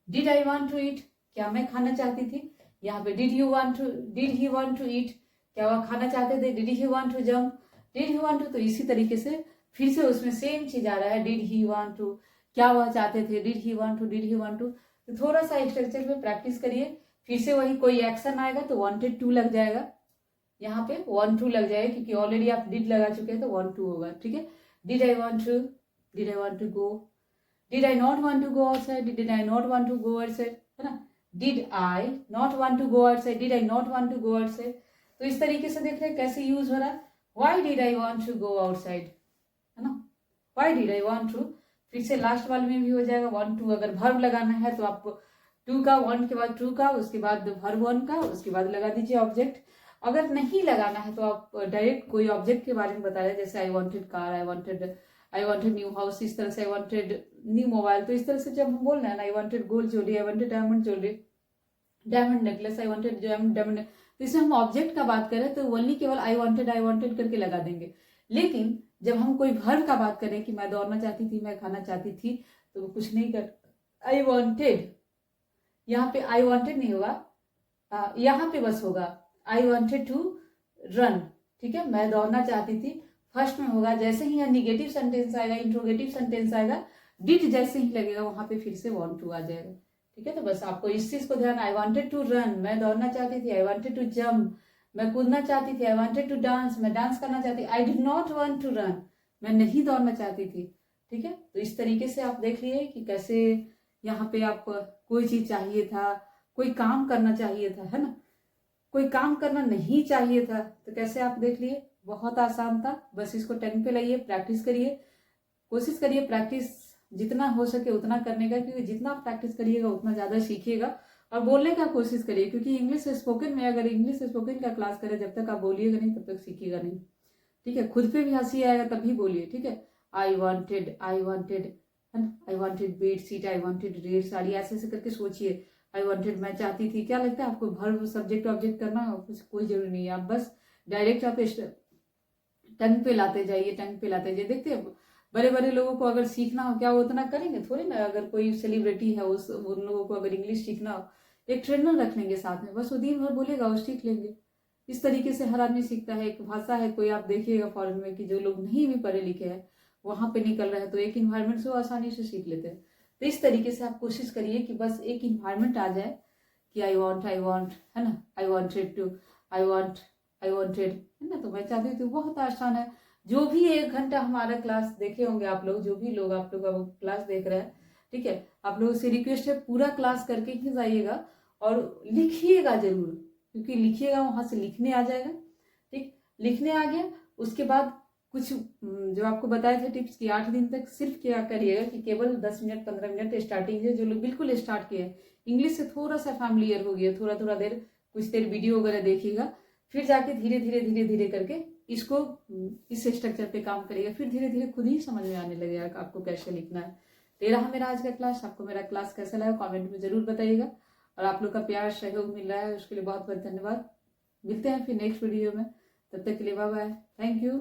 did I want to eat, क्या मैं खाना चाहती थी, यहाँ पे did he want to eat, क्या वह खाना चाहते थे, did he want to jump, did he want to, तो इसी तरीके से फिर से उसमें सेम चीज आ रहा है, डिड ही वांट टू, क्या वह चाहते थे, डिड ही वांट टू, तो थोड़ा सा स्ट्रक्चर पे प्रैक्टिस करिए, फिर से वही कोई एक्शन आएगा तो वांटेड टू लग जाएगा, यहाँ पे 1 2 लग जाएगा, क्योंकि ऑलरेडी आप डिड लगा चुके हैं तो 1 2 होगा, ठीक है। Did I want to go, did I not want to go outside, did I not want to go outside, है ना, did I not want to go outside, did I not want to go outside. तो इस तरीके से देख रहे हैं कैसे यूज हो रहा है, why did I want to go outside, है ना, why did I want to, फिर से लास्ट वाले में भी हो जाएगा 1 2, अगर वर्ब लगाना है तो आप 2 का 1 के बाद 2 का, उसके बाद वर्ब 1 का, उसके बाद लगा दीजिए ऑब्जेक्ट। अगर नहीं लगाना है तो आप डायरेक्ट कोई ऑब्जेक्ट के बारे में बता रहे हैं, जैसे I wanted car, I wanted new house, इस तरह से आई वांटेड न्यू मोबाइल, तो इस तरह से जब हम बोल रहे हैं ना, I wanted gold jewellery, I wanted diamond jewellery, diamond necklace, I wanted diamond, तो इसमें हम ऑब्जेक्ट का बात करें तो ओनली केवल आई वांटेड करके लगा देंगे। लेकिन जब हम कोई वर्ब का बात करें कि मैं दौड़ना चाहती थी, मैं खाना चाहती थी, तो वो कुछ नहीं कर, आई वांटेड, यहाँ पे आई वांटेड नहीं होगा, यहाँ पे बस होगा आई वॉन्टेड टू रन, ठीक है, मैं दौड़ना चाहती थी। फर्स्ट में होगा, जैसे ही यहाँ निगेटिव सेंटेंस आएगा, इंट्रोगेटिव सेंटेंस आएगा, डिड जैसे ही लगेगा वहां पे फिर से वांट टू आ जाएगा, ठीक है। तो बस आपको इस चीज को ध्यान, आई वांटेड टू रन, मैं दौड़ना चाहती थी, आई वांटेड टू जंप, मैं कूदना चाहती थी, आई वांटेड टू डांस, मैं डांस करना चाहती, I did not want to run, मैं नहीं दौड़ना चाहती थी, ठीक है। तो इस तरीके से आप देख लिए कि कैसे यहाँ पे आप कोई चीज चाहिए था, कोई काम करना चाहिए था, है ना, कोई काम करना नहीं चाहिए था, तो कैसे आप देख लिए, बहुत आसान था। बस इसको टंग पे लाइए, प्रैक्टिस करिए, कोशिश करिए प्रैक्टिस जितना हो सके उतना करने का, क्योंकि जितना आप प्रैक्टिस करिएगा उतना ज्यादा सीखिएगा। और बोलने का कोशिश करिए, क्योंकि इंग्लिश स्पोकन में, अगर इंग्लिश स्पोकन का क्लास करें, जब तक आप बोलिएगा नहीं तब तक सीखिएगा नहीं, ठीक है। खुद पे भी हंसी आएगा तभी बोलिए, ठीक है। आई वॉन्टेड, है ना, I wanted bed sheet, I wanted red sari, ऐसे ऐसे करके सोचिए। आई वॉन्टेड, मैं चाहती थी, क्या लगता है आपको वर्ब सब्जेक्ट ऑब्जेक्ट करना है, कोई जरूरी नहीं है, आप बस डायरेक्ट आप टंग पे लाते जाइए, टंग पे लाते जाइए। देखते हैं बड़े बड़े लोगों को अगर सीखना हो, क्या वो उतना करेंगे थोड़ी ना, अगर कोई सेलिब्रिटी है उन लोगों को अगर इंग्लिश सीखना हो, एक ट्रेनर रख लेंगे साथ में, बस वो दिन भर बोलेगा वो सीख लेंगे। इस तरीके से हर आदमी सीखता है। एक भाषा है, कोई आप देखिएगा फॉरेन में कि जो लोग नहीं भी पढ़े लिखे हैं वहां पे निकल रहे हैं, तो एक इन्वायरमेंट से वो आसानी से सीख लेते हैं। तो इस तरीके से आप कोशिश करिए कि बस एक इन्वायरमेंट आ जाए कि आई वॉन्ट, है ना, I wanted to, I wanted, है ना। तो मैं चाहती थी, बहुत आसान है। जो भी 1 घंटा हमारा क्लास देखे होंगे आप लोग, जो भी लोग आप लोग अब क्लास देख रहे हैं, ठीक है, आप लोगों से रिक्वेस्ट है पूरा क्लास करके ही जाइएगा और लिखिएगा जरूर, क्योंकि लिखिएगा वहां से लिखने आ जाएगा, ठीक, लिखने आ गया। उसके बाद कुछ जो आपको बताए थे टिप्स की 8 दिन तक सिर्फ क्या करिएगा कि केवल 10 मिनट 15 मिनट स्टार्टिंग से, जो लोग बिल्कुल स्टार्ट किए हैं, इंग्लिश से थोड़ा सा फैमिलियर हो गया, थोड़ा थोड़ा देर कुछ देर वीडियो वगैरह देखिएगा, फिर जाके धीरे धीरे धीरे धीरे करके इसको इस स्ट्रक्चर पे काम करिएगा, फिर धीरे धीरे खुद ही समझ में आने लगेगा आपको कैसे लिखना है। तो ये रहा मेरा आज का क्लास। आपको मेरा क्लास कैसा लगा कमेंट में जरूर बताइएगा, और आप लोग का प्यार सहयोग मिल रहा है उसके लिए बहुत बहुत धन्यवाद। मिलते हैं फिर नेक्स्ट वीडियो में, तब तक के लिए बाय बाय, थैंक यू।